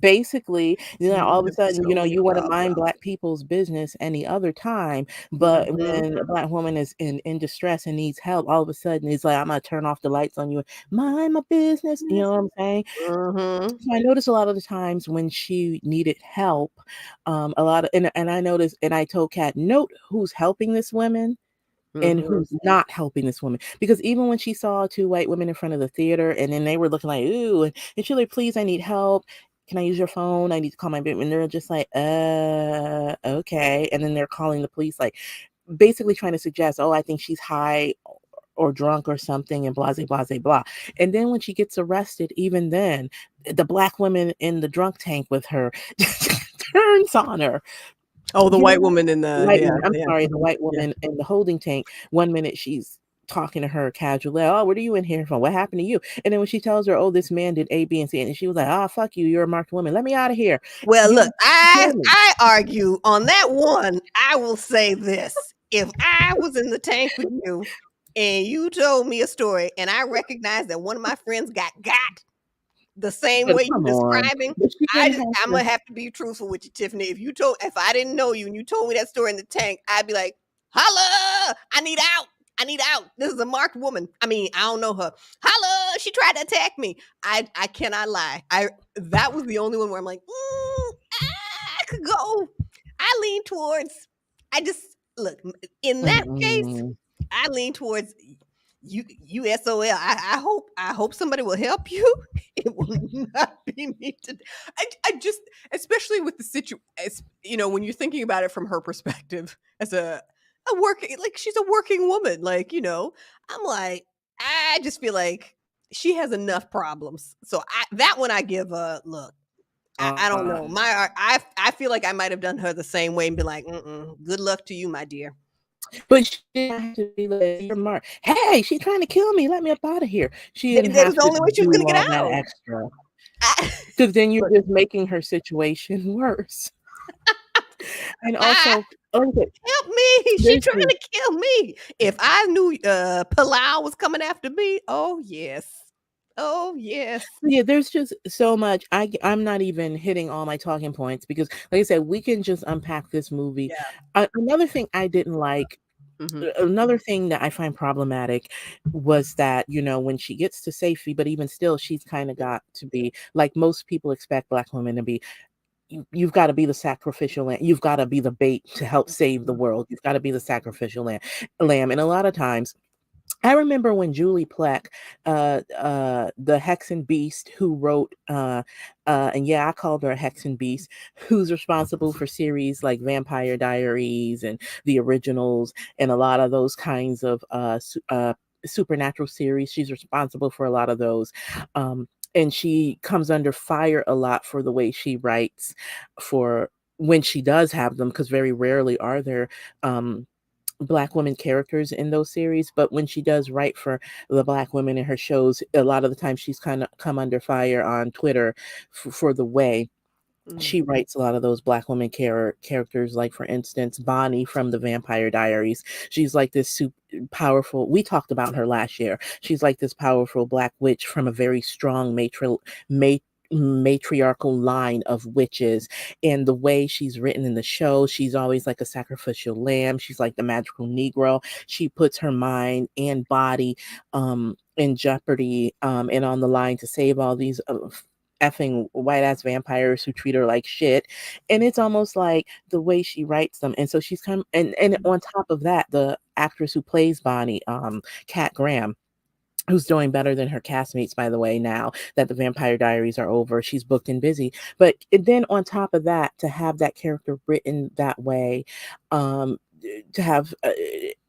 basically, all of a sudden, So many you want to mind problems. black people's business any other time, but when a black woman is in distress and needs help, all of a sudden it's like, I'm gonna turn off the lights on you, mind my business. You know what I'm saying? So I noticed a lot of the times when she needed help, a lot of, and I noticed, and I told Kat, note who's helping this woman and who's not helping this woman. Because even when she saw two white women in front of the theater and then they were looking like, ooh, and she's like, please, I need help. Can I use your phone? I need to call my baby. And they're just like, okay. And then they're calling the police, like basically trying to suggest, oh, I think she's high or drunk or something, and blah, blah, blah, blah. And then when she gets arrested, even then, the black woman in the drunk tank with her turns on her. Oh, the white woman in the White yeah, woman, I'm yeah. sorry, the white Yeah. woman in the holding tank. One minute she's talking to her casually, oh, what are you in here for? What happened to you? And then when she tells her, oh, this man did A, B, and C, and she was like, oh, fuck you, you're a marked woman. Let me out of here. Well, look, Tell me. I argue on that one. I will say this: if I was in the tank with you and you told me a story, and I recognized that one of my friends got the same But way you're come on. describing, But she didn't have I'm gonna have to be truthful with you, Tiffany. If I didn't know you and you told me that story in the tank, I'd be like, holla, I need out. I need out. This is a marked woman. I mean, I don't know her. Holla, she tried to attack me. I cannot lie. That was the only one where I'm like, I could go. I lean towards. I just look in that case. I lean towards USOL. I hope somebody will help you. It will not be me today. I just, especially with the situation, when you're thinking about it from her perspective as a working, like she's a working woman, like, I'm like, I just feel like she has enough problems. So that one I give a look. I don't know. I feel like I might have done her the same way and be like, good luck to you, my dear. But she didn't have to be like, "You're Mark. Hey, she's trying to kill me. Let me up out of here." She didn't That have was the to only way she was do going to get all that out. extra. Because then you're just making her situation worse. And also, okay, help me. She there's trying this, to kill me. If I knew Palau was coming after me, oh yes. Oh yes. yeah, there's just so much. I'm not even hitting all my talking points because, like I said, we can just unpack this movie. Yeah. Another thing I didn't like, another thing that I find problematic was that, when she gets to safety, but even still, she's kind of got to be like most people expect Black women to be. You've got to be the sacrificial lamb. You've got to be the bait to help save the world. You've got to be the sacrificial lamb. And a lot of times, I remember when Julie Plec, the Hexen Beast, who wrote, and yeah, I called her a Hexen Beast, who's responsible for series like Vampire Diaries and the originals and a lot of those kinds of supernatural series. She's responsible for a lot of those. And she comes under fire a lot for the way she writes for when she does have them, because very rarely are there Black women characters in those series, but when she does write for the Black women in her shows, a lot of the time she's kind of come under fire on Twitter for the way she writes a lot of those Black women characters. Like, for instance, Bonnie from the Vampire Diaries. She's like this super powerful. We talked about her last year. She's like this powerful Black witch from a very strong matriarchal line of witches, and the way she's written in the show, she's always like a sacrificial lamb. She's like the magical Negro. She puts her mind and body in jeopardy and on the line to save all these effing white ass vampires who treat her like shit. And it's almost like the way she writes them. And so she's come and on top of that, the actress who plays Bonnie, Kat Graham, who's doing better than her castmates, by the way, now that the Vampire Diaries are over. She's booked and busy. But then on top of that, to have that character written that way, to have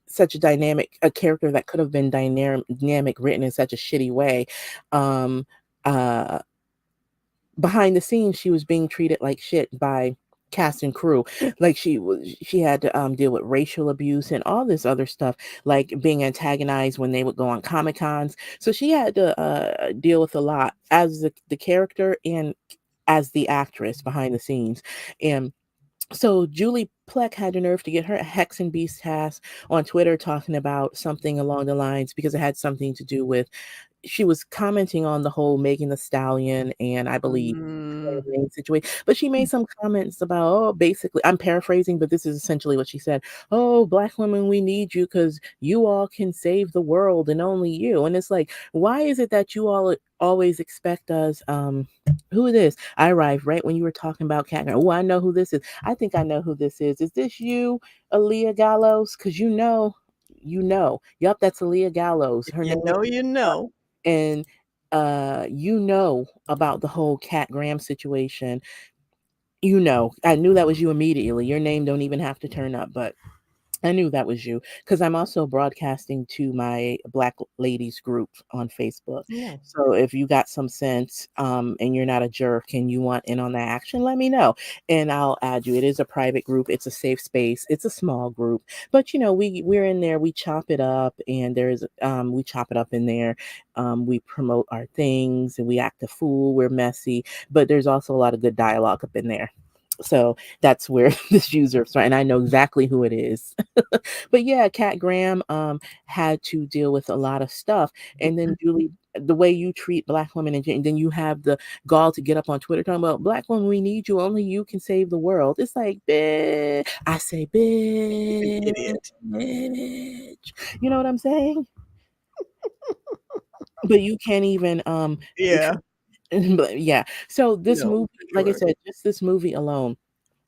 such a character that could have been dynamic written in such a shitty way, behind the scenes, she was being treated like shit by cast and crew. Like, she had to deal with racial abuse and all this other stuff, like being antagonized when they would go on Comic Cons. So she had to deal with a lot as the character and as the actress behind the scenes. And so Julie Plec had the nerve to get her Hexen Beast cast on Twitter talking about something along the lines, because it had something to do with, she was commenting on the whole Megan Thee Stallion and I believe situation, but she made some comments about, basically, I'm paraphrasing, but this is essentially what she said. Oh, Black women, we need you because you all can save the world and only you. And it's like, why is it that you all always expect us, who it is? I arrived right when you were talking about Cat. Oh, I know who this is. I think I know who this is. Is this you, Aaliyah Gallows? Because you know. Yep, that's Aaliyah Gallows. Her name. You know. And about the whole Cat Graham situation. I knew that was you immediately. Your name don't even have to turn up, but I knew that was you because I'm also broadcasting to my Black ladies group on Facebook. Yeah. So if you got some sense and you're not a jerk and you want in on that action, let me know and I'll add you. It is a private group. It's a safe space. It's a small group, but we're in there. We chop it up, and we chop it up in there. We promote our things and we act a fool. We're messy, but there's also a lot of good dialogue up in there. So that's where this user is, and I know exactly who it is. But yeah, Kat Graham had to deal with a lot of stuff. And then Julie, the way you treat Black women, and then you have the gall to get up on Twitter talking about Black women, we need you. Only you can save the world. It's like, bitch. I say, bitch. Idiot. You know what I'm saying? But you can't even Yeah. but yeah. So this No, movie, like I sure. said, just this movie alone,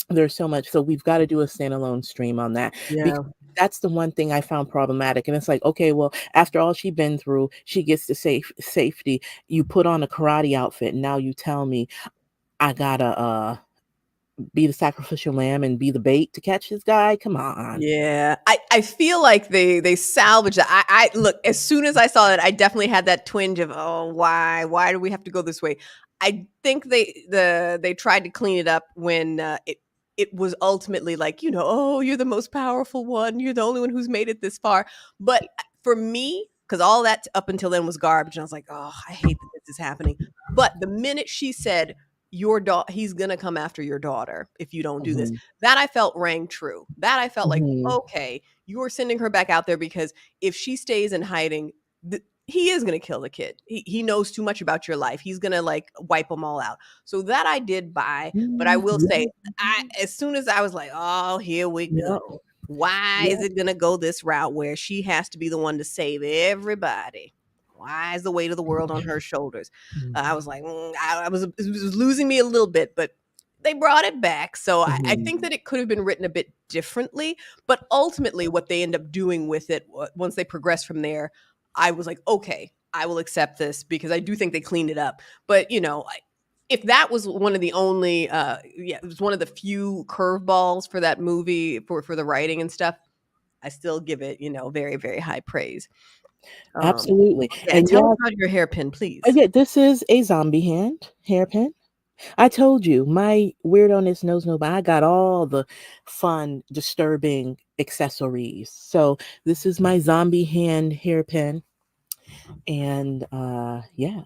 there's so much. So we've got to do a standalone stream on that. Yeah. Because that's the one thing I found problematic. And it's like, okay, well, after all she's been through, she gets to safety. You put on a karate outfit, and now you tell me I gotta be the sacrificial lamb and be the bait to catch this guy. Come on. Yeah. I feel like they salvaged that. I look, as soon as I saw it, I definitely had that twinge of, oh, why do we have to go this way? I think they tried to clean it up when it was ultimately like, oh, you're the most powerful one. You're the only one who's made it this far. But for me, because all that up until then was garbage, and I was like, oh, I hate that this is happening. But the minute she said, he's gonna come after your daughter if you don't do this, that I felt rang true. That I felt like, okay, you're sending her back out there because if she stays in hiding, he is going to kill the kid. He knows too much about your life. He's going to like wipe them all out. So that I did buy, but I will say, as soon as I was like, oh, here we go. Why is it going to go this route where she has to be the one to save everybody? Why is the weight of the world on her shoulders? I was like, it was losing me a little bit, but they brought it back. So I think that it could have been written a bit differently, but ultimately what they end up doing with it, once they progress from there, I was like, okay, I will accept this because I do think they cleaned it up. But, if that was one of the only, it was one of the few curveballs for that movie for the writing and stuff, I still give it, very, very high praise. Absolutely. Yeah, and tell us about your hairpin, please. Yeah, this is a zombie hairpin. I told you, my weirdo-ness knows nobody. I got all the fun, disturbing accessories. So this is my zombie hand hairpin. And yeah.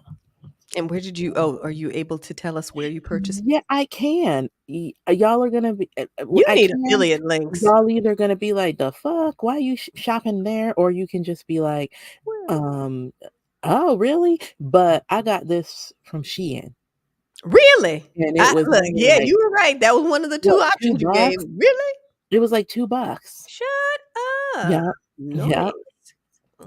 And where did you, are you able to tell us where you purchased? Yeah, I can. Y'all are going to be, you need affiliate links. Y'all either going to be like, the fuck, why are you shopping there? Or you can just be like, oh, really? But I got this from Shein. Really? And it was look, yeah, you were right. That was one of the two options you gave. Really? It was like $2. Shut up. Yeah. Nice. Yeah.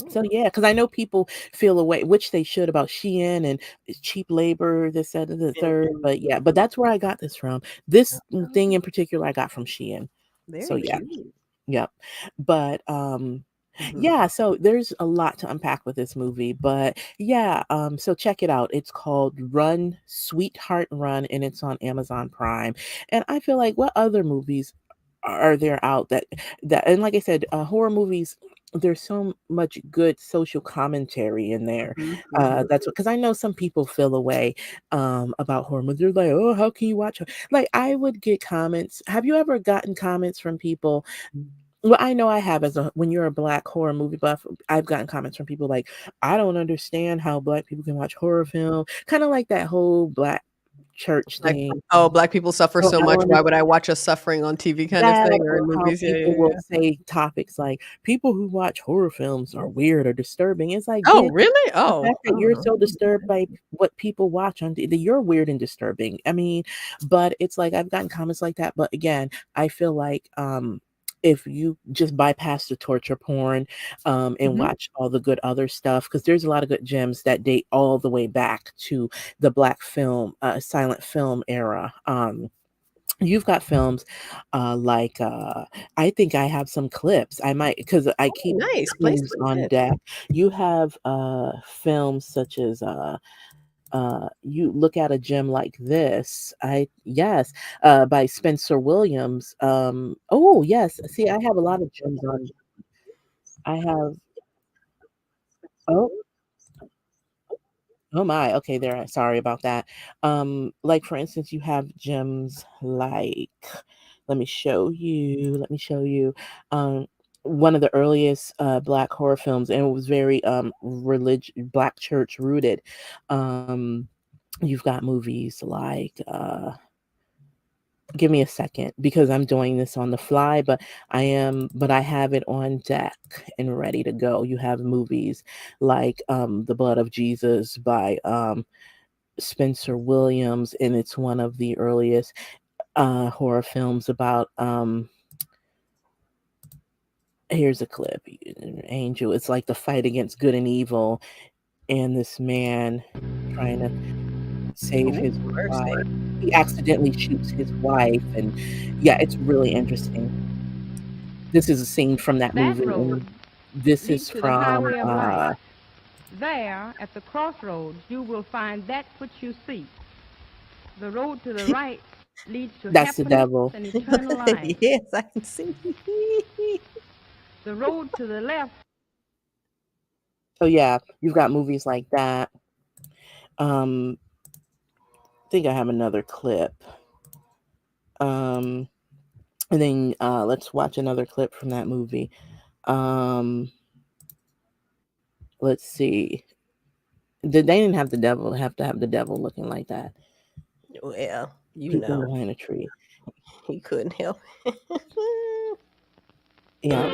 So yeah, because I know people feel a way, which they should, about Shein and cheap labor, this, that, and the third. But yeah, but that's where I got this from. This thing in particular, I got from Shein. So yeah, yep. But yeah, so there's a lot to unpack with this movie, but yeah, so check it out. It's called Run, Sweetheart Run, and it's on Amazon Prime. And I feel like, what other movies are there out that and like I said, horror movies, there's so much good social commentary in there. That's because I know some people feel a way about horror movies. They're like, oh, how can you watch? Like, I would get comments. Have you ever gotten comments from people? Well, I know I have, when you're a Black horror movie buff, I've gotten comments from people like, I don't understand how Black people can watch horror film. Kind of like that whole Black church thing. Oh, Black people suffer so much. Why would I watch us suffering on TV kind of thing, or in movies? People will say topics like, people who watch horror films are weird or disturbing. It's like, oh, really? The fact that you're so disturbed by what people watch on TV, you're weird and disturbing. I mean, but it's like, I've gotten comments like that. But again, I feel like if you just bypass the torture porn and watch all the good other stuff, because there's a lot of good gems that date all the way back to the Black film, silent film era. You've got films like I think I have some clips. I might, because I keep things on deck. You have films such as you look at a gem like this. By Spencer Williams. Oh yes, see, I have a lot of gems on. I have. Oh my, okay, there. Sorry about that. Like for instance, you have gems like, let me show you. One of the earliest Black horror films, and it was very Black church rooted. You've got movies like give me a second because I'm doing this on the fly, but I have it on deck and ready to go. You have movies like The Blood of Jesus by Spencer Williams, and it's one of the earliest horror films about here's a clip. Angel, it's like the fight against good and evil, and this man trying to save his wife. He accidentally shoots his wife, and yeah, it's really interesting. This is a scene from that movie, and this is from there at the crossroads you will find that which you seek. The road to the right leads to that's the devil. And eternal life. Yes, I can see. The road to the left. So yeah, you've got movies like that. think I have another clip. And then let's watch another clip from that movie. Let's see. They didn't have to have the devil looking like that. Well, People behind a tree. he couldn't help. Yeah.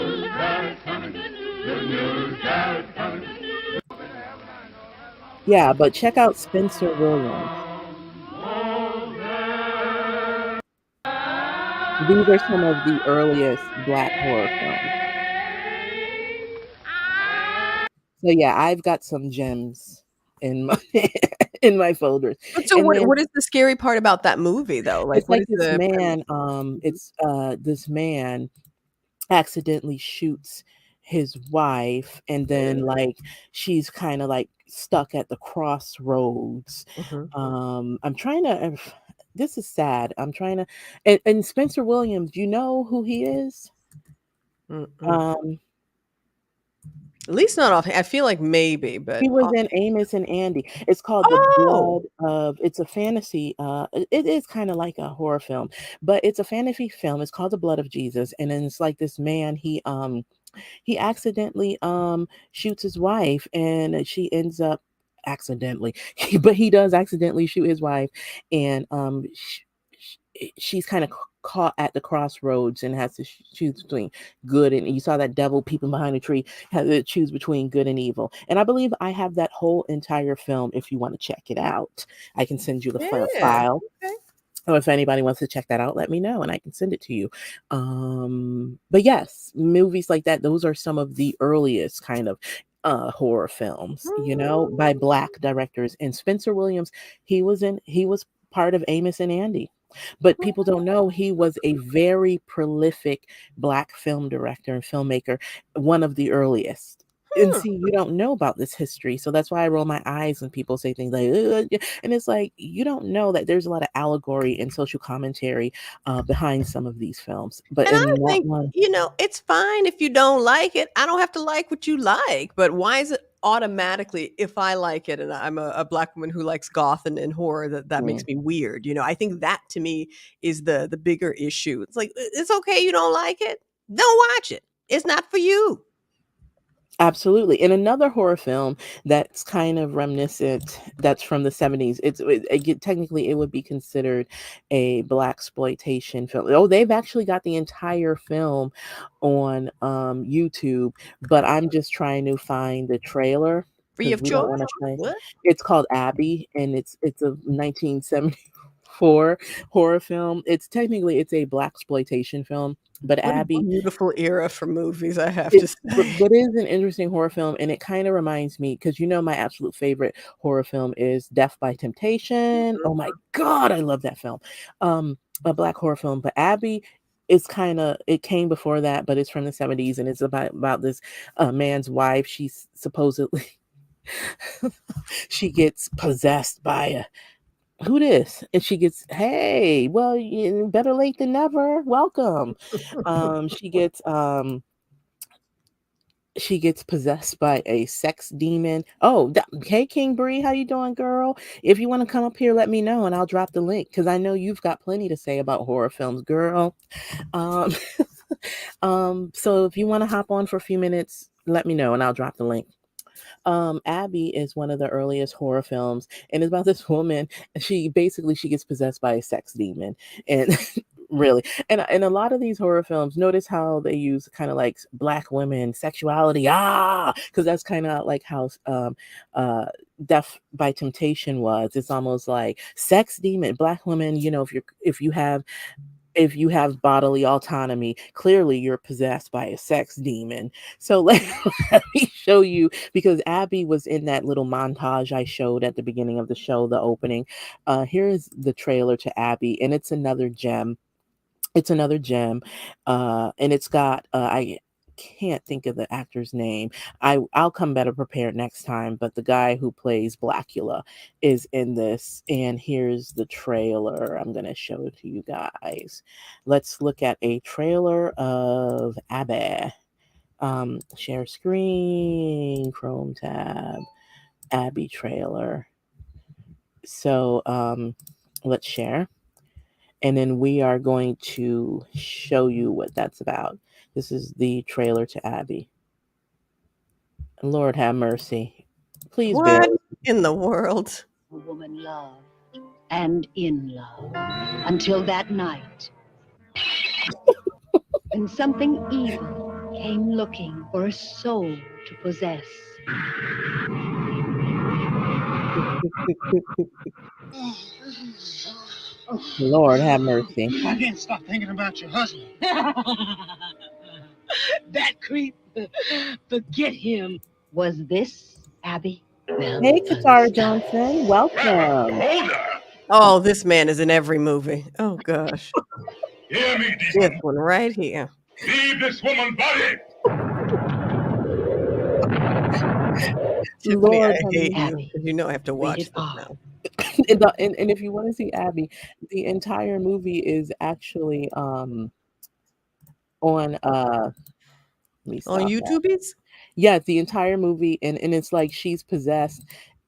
Yeah, but check out Spencer Williams. These are some of the earliest Black horror films. So yeah, I've got some gems in my in my folders. But so And then what is the scary part about that movie though? Like it's what like is the premise? this man accidentally shoots his wife, and then like she's kind of like stuck at the crossroads. Mhm. I'm trying to this is sad. I'm trying to and Spencer Williams, you know who he is? Mm-mm. Um At least not off. I feel like maybe, He but was in Amos and Andy. It's called The oh, Blood of it's a fantasy, it is kinda like a horror film, but it's a fantasy film. It's called The Blood of Jesus, and then it's like this man, he accidentally, shoots his wife, and she ends up accidentally, but he does accidentally shoot his wife, and, she's kinda caught at the crossroads and has to choose between good and you saw that devil peeping behind a tree, had to choose between good and evil, and I believe I have that whole entire film if you wanna check it out. I can send you the yeah. file. Okay. Or if anybody wants to check that out, let me know and I can send it to you. But yes, movies like that, those are some of the earliest kind of horror films, you know, by Black directors. And Spencer Williams, he was part of Amos and Andy. But people don't know he was a very prolific Black film director and filmmaker, one of the earliest. And Hmm. see, you don't know about this history. So that's why I roll my eyes when people say things like, "Ugh," and it's like, you don't know that there's a lot of allegory and social commentary behind some of these films. But And I in that think, one, it's fine if you don't like it. I don't have to like what you like, but why is it automatically if I like it and I'm a Black woman who likes goth and horror that makes mm, me weird? I think that to me is the bigger issue. It's like it's okay you don't like it. Don't watch it. It's not for you. absolutely. And another horror film that's kind of reminiscent, that's from the 70s. Technically, it would be considered a black exploitation film. Oh, they've actually got the entire film on YouTube, but I'm just trying to find the trailer Free because of we don't charge? want to play. What? It's called Abby, and it's a 1974 horror film. It's a black exploitation film, but What a Abby beautiful era for movies, I have it to say. but it is an interesting horror film, and it kinda reminds me because my absolute favorite horror film is Death by Temptation. Mhm. Oh my god, I love that film. A black horror film, but Abby is kinda it came before that, but it's from the '70s, and it's about this, man's wife. She's supposedly she gets possessed by a "Who this?" And she gets, "Hey, well, better late than never. Welcome." Um, she gets, um she gets possessed by a sex demon. Oh, hey, King Bree, how you doing, girl? If you want to come up here, let me know, and I'll drop the link because I know you've got plenty to say about horror films, girl. Um, so if you want to hop on for a few minutes, let me know, and I'll drop the link. Abby is one of the earliest horror films, and it's about this woman. And she gets possessed by a sex demon, and really, and a lot of these horror films. Notice how they use kind of like Black women sexuality, because that's kind of like how uh, Death by Temptation was. It's almost like sex demon, Black women. If you have bodily autonomy, clearly you're possessed by a sex demon. So let me show you because Abby was in that little montage I showed at the beginning of the show, the opening. Here is the trailer to Abby, and it's another gem. It's another gem, and it's got I can't think of the actor's name. I'll come better prepared next time. But the guy who plays Blackula is in this, and here's the trailer. I'm gonna show it to you guys. Let's look at a trailer of Abby. Share screen, Chrome tab, Abby trailer. So Let's share. And then we are going to show you what that's about. This is the trailer to Abby. Lord have mercy. Please bear What with in the world? A woman loved and in love until that night when something evil came looking for a soul to possess. Lord have mercy. I can't stop thinking about your husband. That creep, forget him. Was this Abby? Hey, Katara Johnson, welcome. Oh, this man is in every movie. Oh gosh. Hear me, This demon. one right here. Leave this woman body. Tiffani, Lord I have hate mercy. you because you know I have to watch Rated this R. now. And if you want to see Abby, the entire movie is actually on let me On stop that. YouTube's? Yeah, the entire movie, and it's like she's possessed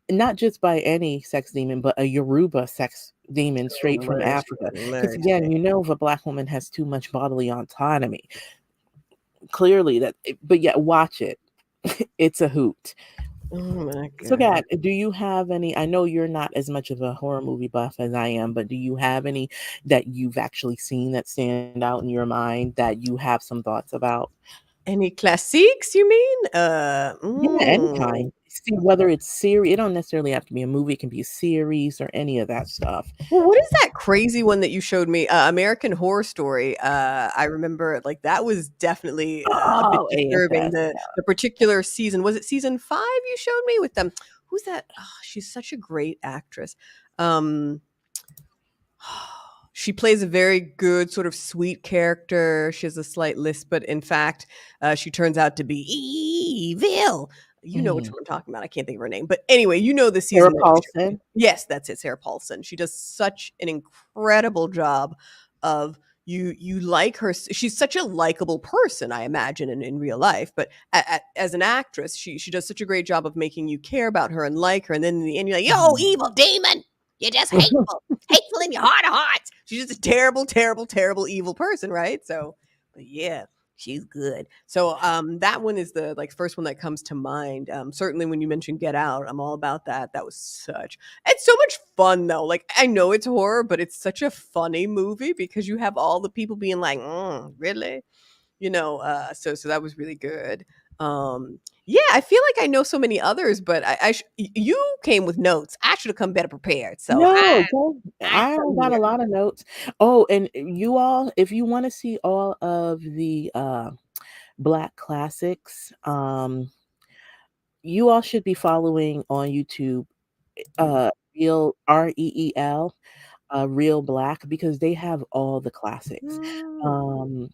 not just by any sex demon, but a Yoruba sex demon straight from Mercy, Africa. Because mercy. again, you know, if a black woman has too much bodily autonomy, clearly but yeah, watch it. It's a hoot. Oh my So, god. Kat, do you have any? I know you're not as much of a horror movie buff as I am, but do you have any that you've actually seen that stand out in your mind that you have some thoughts about? Any classiques, you mean? Yeah, any kind. See, whether it's series, it don't necessarily have to be a movie. It can be a series or any of that stuff. Well, what is that crazy one that you showed me? American Horror Story. I remember like that was definitely a bit Oh, disturbing. AFS. The particular season, was it season 5 you showed me with them? Who's that? Oh, she's such a great actress. Um She plays a very good sort of sweet character. She has a slight lisp, but in fact, she turns out to be evil. You know which Mm. one I'm talking about. I can't think of her name, but anyway, you know the Sarah season that you showed me. Paulson. Yes, that's it, Sarah Paulson. She does such an incredible job of you like her. She's such a likable person, I imagine, in real life. But as an actress, she does such a great job of making you care about her and like her. And then in the end, you're like, "Yo, evil demon, you're just hateful in your heart of hearts." She's just a terrible, terrible, terrible, evil person, right? So, but yeah, she's good. So, that one is the like first one that comes to mind. Certainly when you mentioned Get Out, I'm all about that. That was it's so much fun though. Like I know it's horror, but it's such a funny movie because you have all the people being like, really? So that was really good. Yeah, I feel like I know so many others, but you came with notes. I should have come better prepared. So No, I come got a here. lot of notes. Oh, and you all, if you want to see all of the Black classics, you all should be following on YouTube, Real REEL, Real Black, because they have all the classics. Mm. Um,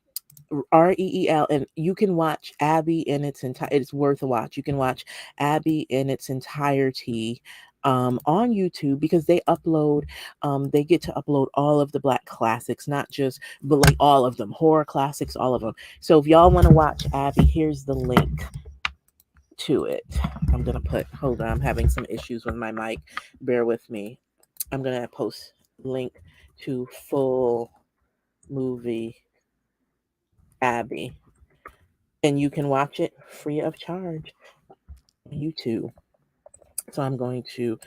REEL, and you can watch Abby in its entire. It's worth a watch. You can watch Abby in its entirety on YouTube because they get to upload all of the Black classics, not just, but like all of them, horror classics, all of them. So if y'all want to watch Abby, here's the link to it. Hold on, I'm having some issues with my mic. Bear with me. I'm going to post link to full movie Abby, and you can watch it free of charge on YouTube. So I'm going to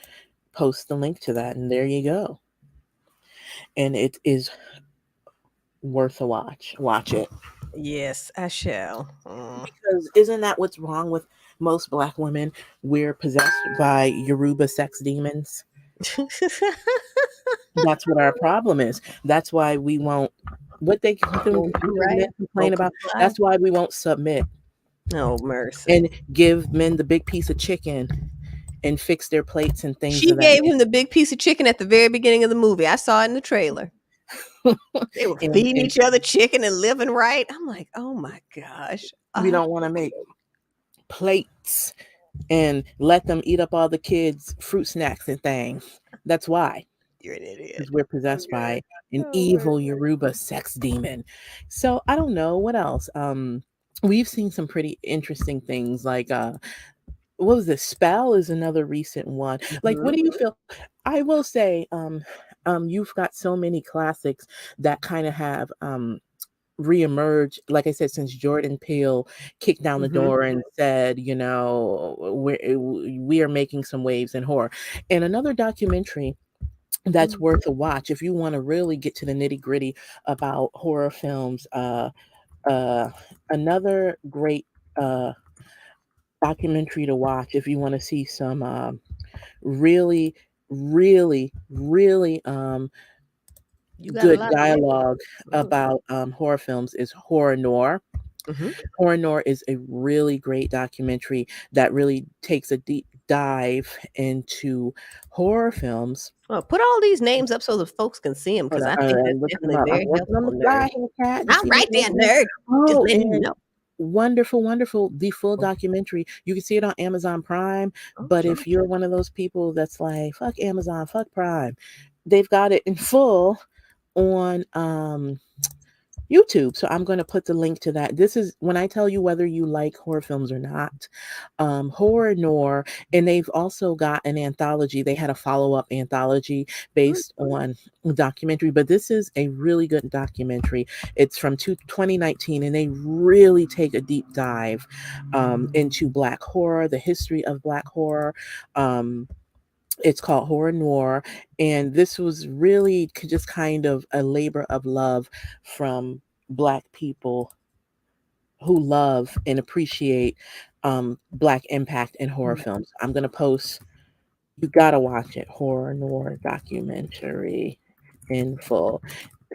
post the link to that, and there you go. And it is worth a watch. Watch it. Yes, I shall. Because isn't that what's wrong with most Black women? We're possessed by Yoruba sex demons. That's what our problem is. That's why we won't. What they Right? complain about. That's why we won't submit Oh, mercy. and give men the big piece of chicken and fix their plates and things She of that gave nature. him the big piece of chicken at the very beginning of the movie. I saw it in the trailer. They were And feeding each other chicken and living right. I'm like, oh my gosh. we don't want to make plates and let them eat up all the kids' fruit snacks and things. That's why. You're an idiot. Because we're possessed by an evil Yoruba sex demon. So I don't know what else. We've seen some pretty interesting things like what was this? Spell is another recent one. Like, what do you feel? I will say, you've got so many classics that kind of have reemerged, like I said, since Jordan Peele kicked down the door and said, you know, we are making some waves in horror. And another documentary that's worth a watch if you want to really get to the nitty gritty about horror films. Uh, Another great documentary to watch if you want to see some really, really You got a good lot of names. dialogue about horror films is Horror Noir. Horror Noir is a really great documentary that really takes a deep dive into horror films. Well, put all these names up so the folks can see them, Hold because on, I think that's look them definitely up. I'm very working on helpful, the nerd. fly here, Kat. You All see me right then, working? nerd. Just Oh, letting you and know. wonderful, wonderful. The full documentary. You can see it on Amazon Prime. But sure. if you're one of those people that's like, fuck Amazon, fuck Prime, they've got it in full on YouTube. So I'm going to put the link to that. This is when I tell you whether you like horror films or not. Horror Noir, and they've also got an anthology. They had a follow-up anthology based on a documentary, but this is a really good documentary. It's from 2019, and they really take a deep dive into Black horror, the history of Black horror. It's called Horror Noir, and this was really just kind of a labor of love from Black people who love and appreciate Black impact in horror films. I'm gonna post. You gotta watch it. Horror Noir documentary in full.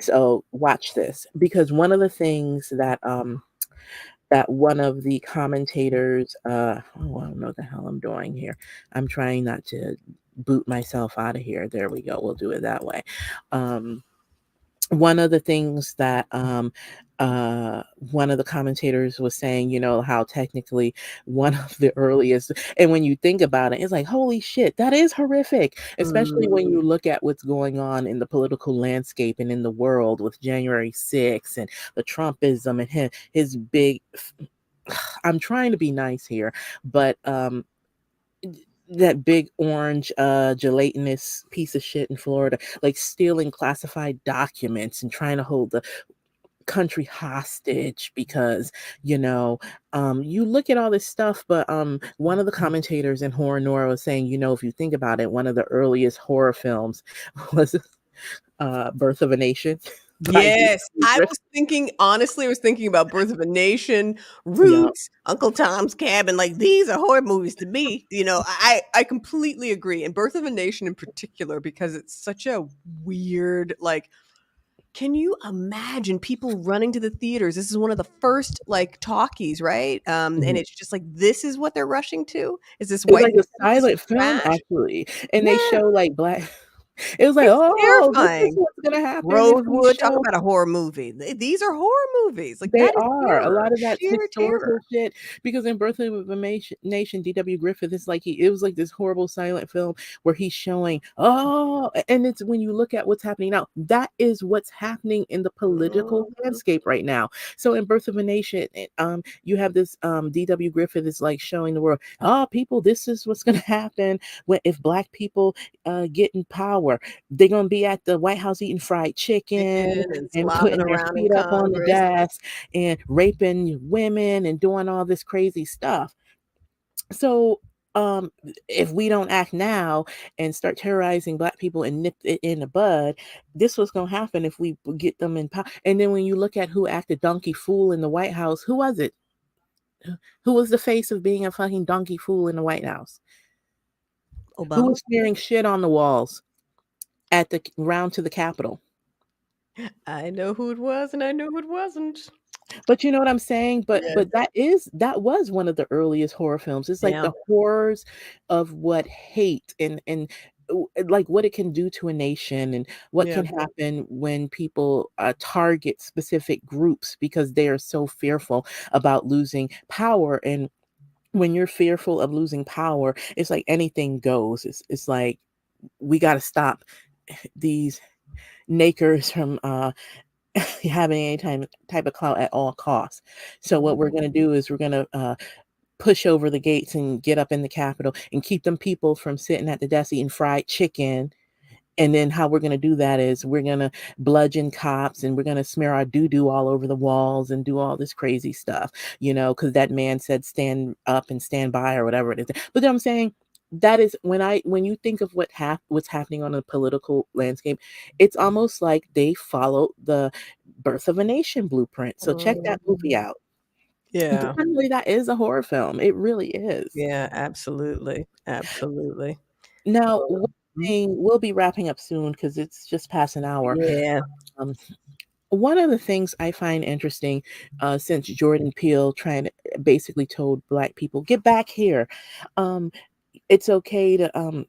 So watch this because one of the things that one of the commentators, oh, I don't know what the hell I'm doing here. I'm trying not to boot myself out of here. There we go. We'll do it that way. One of the things that one of the commentators was saying, you know, how technically one of the earliest, and when you think about it, it's like, holy shit, that is horrific, especially when you look at what's going on in the political landscape and in the world with January 6th and the Trumpism and his big, I'm trying to be nice here, but that big orange gelatinous piece of shit in Florida, like stealing classified documents and trying to hold the country hostage because, you know, you look at all this stuff, but one of the commentators in Horror Noir was saying, you know, if you think about it, one of the earliest horror films was Birth of a Nation. Yes, I was thinking, honestly, I was thinking about Birth of a Nation, Roots, Uncle Tom's Cabin. Like, these are horror movies to me. You know, I completely agree. And Birth of a Nation in particular, because it's such a weird, like, can you imagine people running to the theaters? This is one of the first like talkies, right? And it's just like, this is what they're rushing to? Is this It was white like a piece of silent film, trash? actually, and they Yeah. show like Black. It was like, It's oh, this is terrifying. what's gonna happen if we Rosewood, talk show. about a horror movie. These are horror movies. Like, They that is are. A terror, lot of that's sheer terror. historical shit because in Birth of a Nation, D.W. Griffith is like it was like this horrible silent film where he's showing, and it's when you look at what's happening now, that is what's happening in the political landscape right now. So in Birth of a Nation, you have this D.W. Griffith is like showing the world, people, this is what's gonna happen if Black people get in power. They're gonna be at the White House eating fried chicken And and slobbing putting their around in feet up on the Congress. desk and raping women and doing all this crazy stuff. So if we don't act now and start terrorizing Black people and nip it in the bud, this was going to happen if we get them in power. And then when you look at who acted donkey fool in the White House, who was it? Who was the face of being a fucking donkey fool in the White House? Obama? Who was smearing shit on the walls at the round to the Capitol? I know who it was and I know who it wasn't. But you know what I'm saying? But Yeah. that was one of the earliest horror films. It's like Yeah. the horrors of what hate and like what it can do to a nation and what Yeah. can happen when people target specific groups because they are so fearful about losing power. And when you're fearful of losing power, it's like anything goes. It's like we got to stop these nakers from having any type of clout at all costs. So what we're going to do is we're going to push over the gates and get up in the Capitol and keep them people from sitting at the desk eating fried chicken And then how we're going to do that is we're going to bludgeon cops and we're going to smear our doo-doo all over the walls and do all this crazy stuff, because that man said stand up and stand by or whatever it is. But then I'm saying that is when you think of what's happening on a political landscape, it's almost like they follow the Birth of a Nation blueprint. So check that movie out. Yeah. Definitely, that is a horror film. It really is. Yeah, absolutely. Absolutely. Now, one thing we'll be wrapping up soon because it's just past an hour. Yeah. One of the things I find interesting, since Jordan Peele basically told Black people, "Get back here," um, it's okay to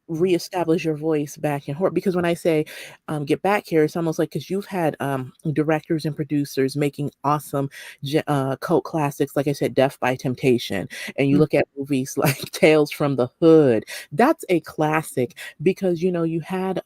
reestablish your voice back in horror. Because when I say get back here, it's almost like because you've had directors and producers making awesome cult classics, like I said, Death by Temptation, and you look at movies like Tales from the Hood. That's a classic because you had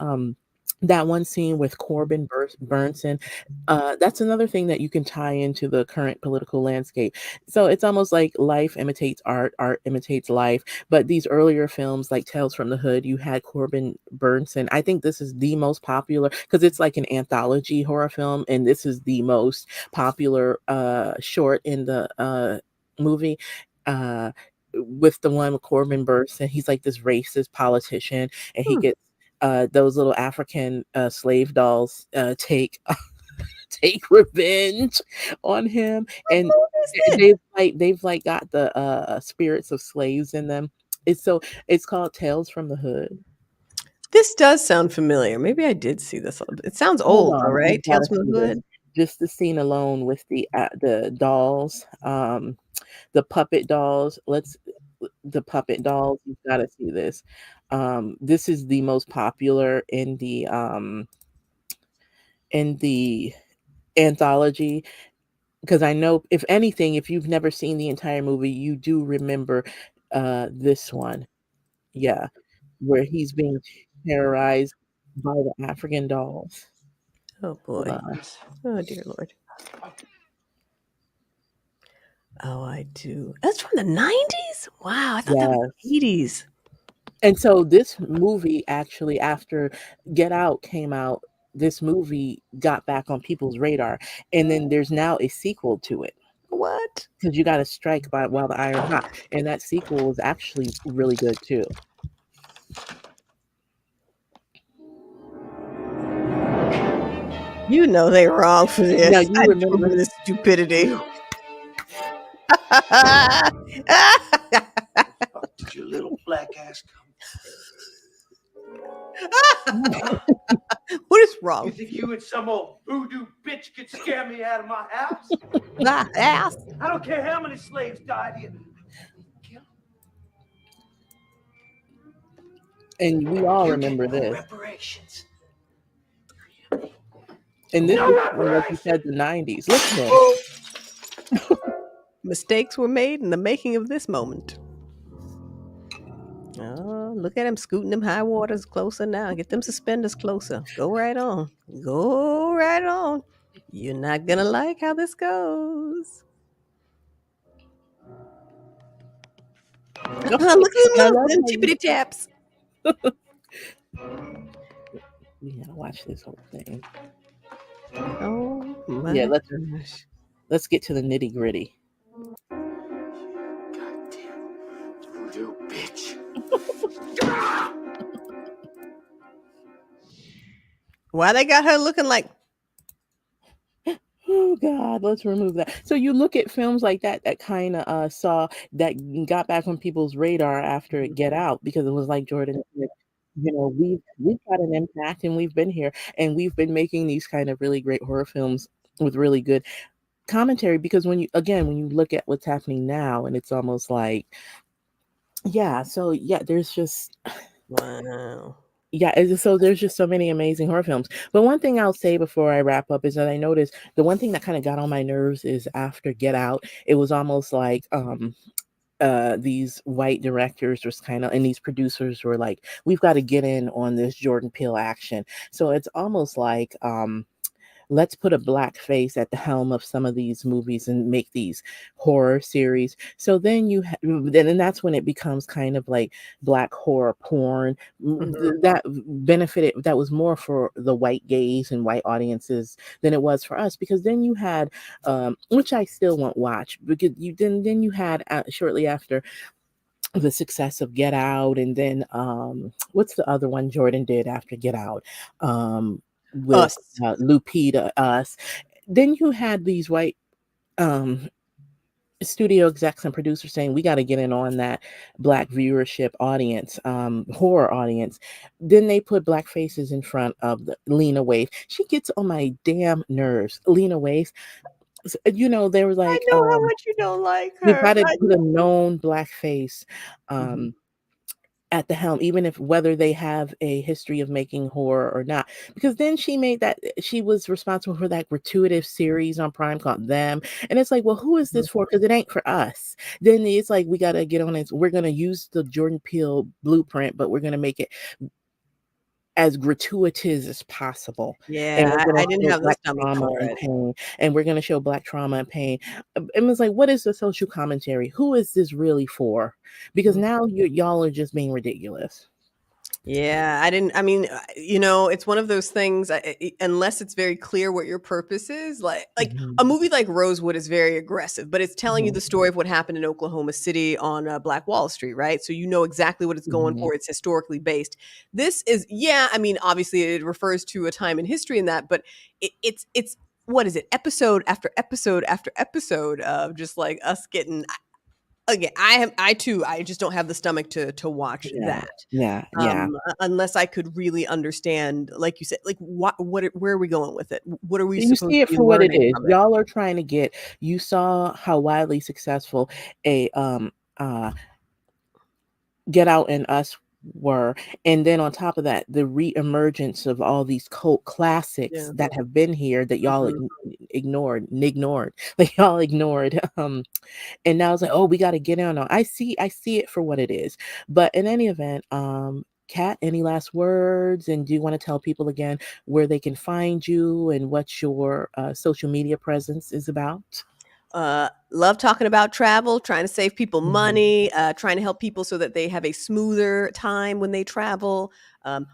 that one scene with Corbin Burnson. That's another thing that you can tie into the current political landscape. So it's almost like life imitates art, art imitates life. But these earlier films like Tales from the Hood, you had Corbin Burnson. I think this is the most popular because it's like an anthology horror film, and this is the most popular short in the movie. With the one with Corbin Burnson, he's like this racist politician, and he gets those little African slave dolls take revenge on him, and they've got the spirits of slaves in them. It's called Tales from the Hood. This does sound familiar. Maybe I did see this. It sounds Hold old, though, on, right? you've got to Tales from see the this. Hood. Just the scene alone with the dolls, the puppet dolls. The puppet dolls. You've got to see this. This is the most popular in the anthology, because I know, if anything, if you've never seen the entire movie, you do remember this one. Yeah, where he's being terrorized by the African dolls. Oh Hold boy. on. Oh dear Lord. Oh, I do. That's from the 90s? Wow, I thought that was Yes. the 80s. And so this movie actually, after Get Out came out, this movie got back on people's radar, and then there's now a sequel to it. What? Because you got to strike by while the iron's hot, and that sequel is actually really good too. You know they were wrong for Now this. you I do remember remember this stupidity. Did your little black ass What is wrong? You think you and some old voodoo bitch could scare me out of my house? My ass. I don't care how many slaves died here. And we all You remember get no this. reparations. And this No is from, like you said, the 90s. Listen. Mistakes were made in the making of this moment. Oh, look at him scooting them high waters closer now. Get them suspenders closer. Go right on. Go right on. You're not gonna like how this goes. Look at I them love little how you, tippity taps. we gotta watch this whole thing. Oh my Yeah, gosh. let's get to the nitty gritty. Goddamn voodoo bitch. Why they got her looking like? Oh God, let's remove that. So you look at films like that kind of that got back on people's radar after Get Out, because it was like Jordan said, we've got an impact, and we've been here, and we've been making these kind of really great horror films with really good commentary. Because when you look at what's happening now, and it's almost like, there's just Wow. so there's just so many amazing horror films. But one thing I'll say before I wrap up is that I noticed the one thing that kind of got on my nerves is after Get Out, it was almost like these white directors was kind of, and these producers were like, we've got to get in on this Jordan Peele action. So it's almost like let's put a black face at the helm of some of these movies and make these horror series. So then then and that's when it becomes kind of like black horror porn. Mhm. That benefited, that was more for the white gays and white audiences than it was for us, because then you had which I still won't watch, because then you had shortly after the success of Get Out, and then what's the other one Jordan did after Get Out, with Us. Lupita, Us. Then you had these white um studio execs and producers saying we got to get in on that black viewership audience, horror audience. Then they put black faces in front of the Lena Waithe. She gets on my damn nerves. Lena Waithe, they were I like, know how much you don't like you her. got to I put a know. known black face Mhm. at the helm, even if whether they have a history of making horror or not. Because then she was responsible for that gratuitous series on Prime called Them. And it's like, well, who is Mhm. this for? Because it ain't for us. Then it's like, we got to get on it. We're going to use the Jordan Peele blueprint, but we're going to make it as gratuitous as possible. And Yeah, we're I going to didn't show have the black stomach trauma for and it. pain. And we're going to show black trauma and pain. And it's like, what is the social commentary? Who is this really for? Because Mm. now y'all are just being ridiculous. Yeah, I mean, it's one of those things, unless it's very clear what your purpose is, like a Mhm. movie like Rosewood is very aggressive, but it's telling you Mhm. the story of what happened in Oklahoma City on Black Wall Street, right? So you know exactly what it's going Mhm. for. It's historically based. This is, yeah, I mean, obviously it refers to a time in history in that, but it's what is it? Episode after episode after episode of just like us getting. Again, I just don't have the stomach to watch Yeah. that. Yeah. Yeah. Unless I could really understand, like you said, like where are we going with it? What are we You supposed see to it be for what it learning is. from it? Y'all are trying to get, you saw how widely successful a uh Get Out and Us were. And then on top of that, the reemergence of all these cult classics Yeah. that have been here that y'all Mhm. ignored. Like y'all ignored. And now it's like, oh, we got to get in on. I see it for what it is. But in any event, Kat, any last words? And do you want to tell people again where they can find you and what your social media presence is about? Love talking about travel, trying to save people Mhm. money, trying to help people so that they have a smoother time when they travel.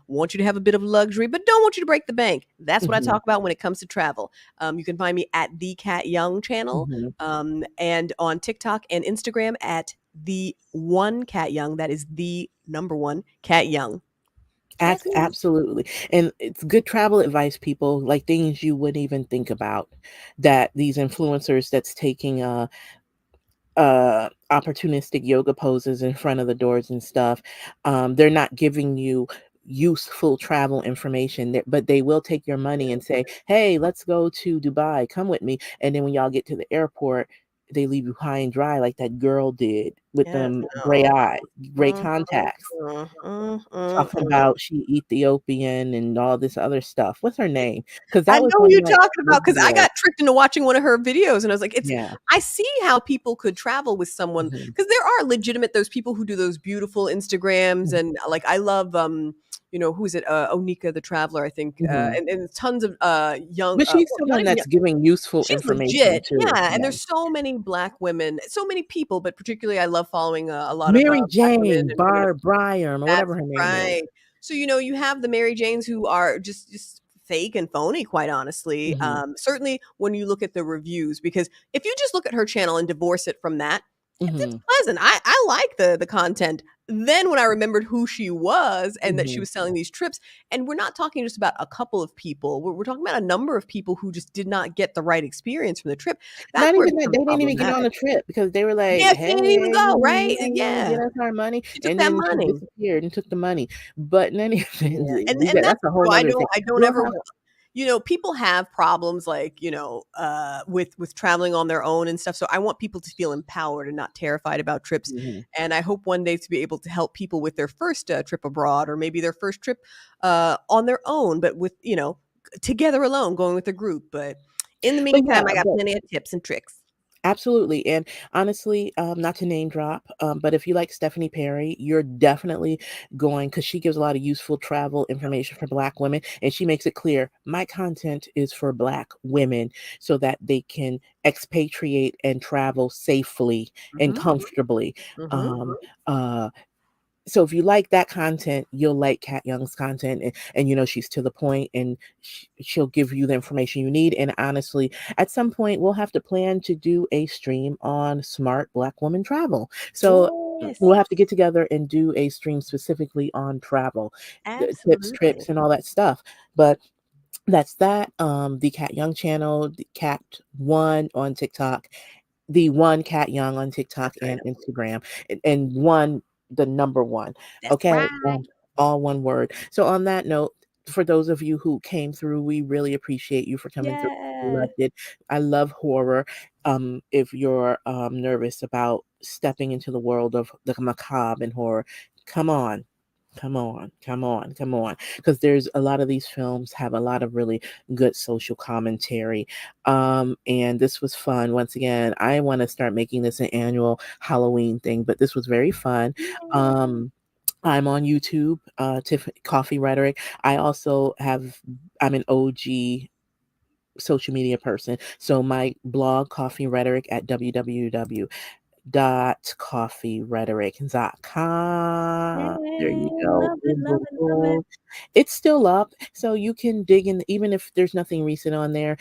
Want you to have a bit of luxury, but don't want you to break the bank. That's what I Mhm. talk about when it comes to travel. You can find me at the Cat Young channel, Mhm. and on TikTok and Instagram at the one Cat Young. That is the number one Cat Young. That's me. Absolutely. And it's good travel advice, people, like things you wouldn't even think about, that these influencers that's taking opportunistic yoga poses in front of the doors and stuff, they're not giving you useful travel information, but they will take your money and say, hey, let's go to Dubai, come with me. And then when y'all get to the airport, they leave you high and dry like that girl did with Yes, them gray no. eyes, gray Mhm, contacts, mhm, talking mhm. about she Ethiopian and all this other stuff. What's her name? Because I that was know who one you're like talking big about because I deal. got tricked into watching one of her videos, and I was like, "It's." Yeah. I see how people could travel with someone Mhm. because there are legitimate those people who do those beautiful Instagrams, Mhm. and like I love, who is it? Onika the Traveler, I think, Mhm. and tons of young, But she's well, not someone even young. that's giving useful She's information legit, too. yeah. And Yeah. there's so many black women, so many people, but particularly I love following a lot of Mary black women Jane, and women of. Barb Bryam, or That's whatever her name is. right. So, you have the Mary Janes who are just fake and phony, quite honestly. Mhm. Certainly when you look at the reviews, because if you just look at her channel and divorce it from that, it's Mhm. pleasant. I like the content. Then when I remembered who she was and that she Mhm. was selling these trips, and we're not talking just about a couple of people, we're talking about a number of people who just did not get the right experience from the trip. That's Not where it even that, becomes they didn't even get on problematic. the trip because they were like, Yeah, she "Hey, didn't even go, right? get Yeah. us our money," She took and that then she money. disappeared and took the money. But in any event, Yeah, and that's that's a whole so I 'nother don't thing. I don't We'll ever have people have problems like, with traveling on their own and stuff, so I want people to feel empowered and not terrified about trips, Mhm. and I hope one day to be able to help people with their first, trip abroad or maybe their first trip, on their own, but with, together alone, going with a group, but in the But meantime, yeah, I got but plenty of tips and tricks. Absolutely. And honestly, not to name drop, but if you like Stephanie Perry, you're definitely going because she gives a lot of useful travel information for Black women. And she makes it clear my content is for Black women so that they can expatriate and travel safely and Mm-hmm. comfortably. Mm-hmm. Um, uh, so if you like that content, you'll like Kat Young's content, and she's to the point, and she'll give you the information you need. And honestly, at some point, we'll have to plan to do a stream on smart Black woman travel. So Yes, we'll have to get together and do a stream specifically on travel, tips, absolutely. trips, and all that stuff. But that's that. The Kat Young channel, the Cat One on TikTok, the one Cat Young on TikTok Right. and Instagram, and one, the number one. That's Okay, right. all one word. So on that note, for those of you who came through, we really appreciate you for coming through. We Yeah. loved it. I love horror. If you're nervous about stepping into the world of the macabre and horror, come on. Come on, come on, come on. Because there's a lot of these films have a lot of really good social commentary. And this was fun. Once again, I want to start making this an annual Halloween thing, but this was very fun. Yay. I'm on YouTube, Coffee Rhetoric. I'm an OG social media person. So my blog, Coffee Rhetoric, at www.coffeerhetoric.com. There you Yay. go. Love it, Boom, love boom, it, love it. boom. It's still up, so you can dig in, even if there's nothing recent on there.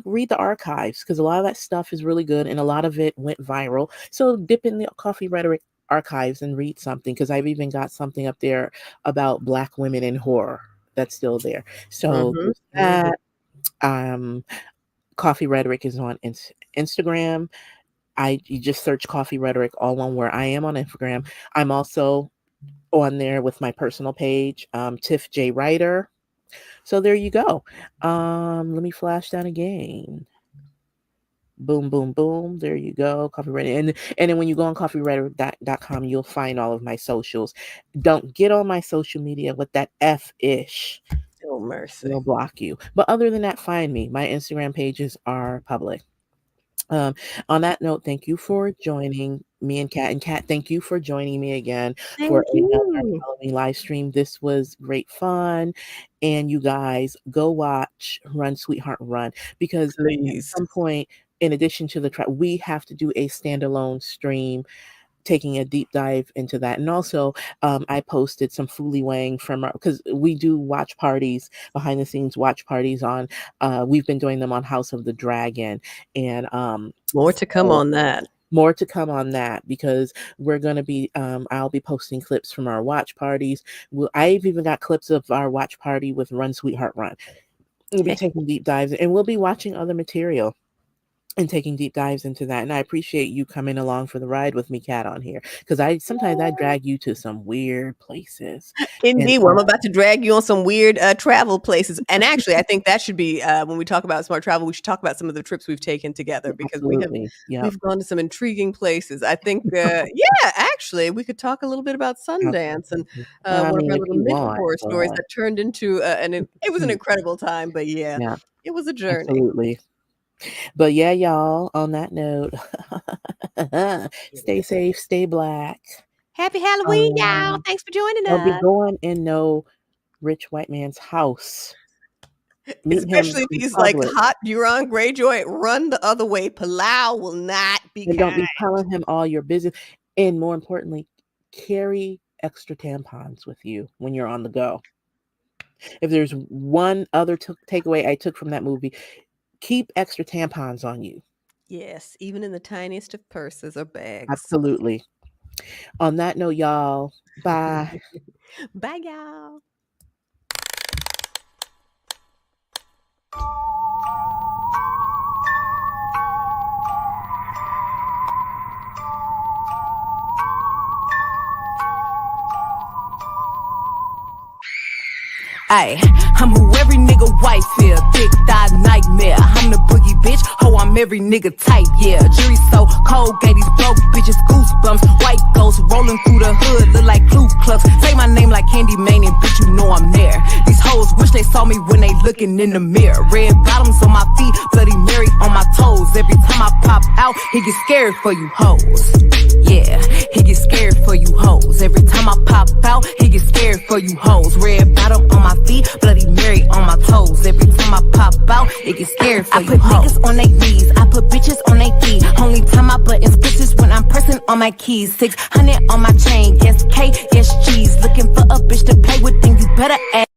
Read the archives because a lot of that stuff is really good, and a lot of it went viral. So dip in the Coffee Rhetoric archives and read something because I've even got something up there about Black women in horror that's still there. So Mm-hmm. there's Mm-hmm. that. Um, Coffee Rhetoric is on Instagram. You just search Coffee Rhetoric, all one word. I am on Instagram. I'm also on there with my personal page, Tiff J Writer. So there you go. Let me flash that again. Boom, boom, boom. There you go. Coffee Rhetoric. And then when you go on coffeerhetoric.com, you'll find all of my socials. Don't get on my social media with that F-ish. Oh, mercy. It'll block you. But other than that, find me. My Instagram pages are public. On that note, thank you for joining me and Kat. And Kat, thank you for joining me again for Thank another you. Halloween live stream. This was great fun. And you guys go watch Run Sweetheart Run because at Please. some point, in addition to we have to do a standalone stream taking a deep dive into that. And also, I posted some Foolie Wang because we do watch parties, behind the scenes watch parties on, we've been doing them on House of the Dragon. And More to come so on that. more to come on that because we're going to be, I'll be posting clips from our watch parties. I've even got clips of our watch party with Run Sweetheart Run. We'll be taking deep dives and we'll be watching other material and taking deep dives into that. And I appreciate you coming along for the ride with me, Kat, on here. Because sometimes I drag you to some weird places. And Indeed. Well, I'm about to drag you on some weird travel places. And actually, I think that should be when we talk about smart travel, we should talk about some of the trips we've taken together because absolutely. Yeah. we've gone to some intriguing places. I think, yeah, actually, we could talk a little bit about Sundance and I one of our mean, if little you mini want, horror stories but that turned into it was an incredible time. But yeah, yeah, it was a journey. absolutely. But yeah, y'all, on that note, stay safe, stay Black. Happy Halloween, y'all. Thanks for joining Don't be us. going in no rich white man's house. Meet him Especially if in he's like public. hot Euron Greyjoy, run the other way. Palau will not be And don't kind. be telling him all your business. And more importantly, carry extra tampons with you when you're on the go. If there's one other takeaway I took from that movie, keep extra tampons on you. Yes, even in the tiniest of purses or bags. Absolutely. On that note, y'all, bye. Bye, y'all. Ayy, I'm who every nigga wife feel. Thick thigh nightmare. I'm the boogie bitch. Ho, I'm every nigga type, yeah. Jury so cold, gave these broke bitches goosebumps. White ghosts rolling through the hood, look like Ku Klux. Say my name like Candy Mane and bitch, you know I'm there. These hoes wish they saw me when they looking in the mirror. Red bottoms on my feet, Bloody Mary on my toes. Every time I pop out, he get scared for you hoes. Yeah, he get scared for you hoes. Every time I pop out, he get scared for you hoes. Red bottom on my feet, Bloody Mary on my toes. Every time I pop out, it get scared for you hoes. I put niggas on their knees, I put bitches on their feet. Only time I buttons bitches when I'm pressing on my keys. 600 on my chain, yes K, yes cheese. Looking for a bitch to play with, then you better ask.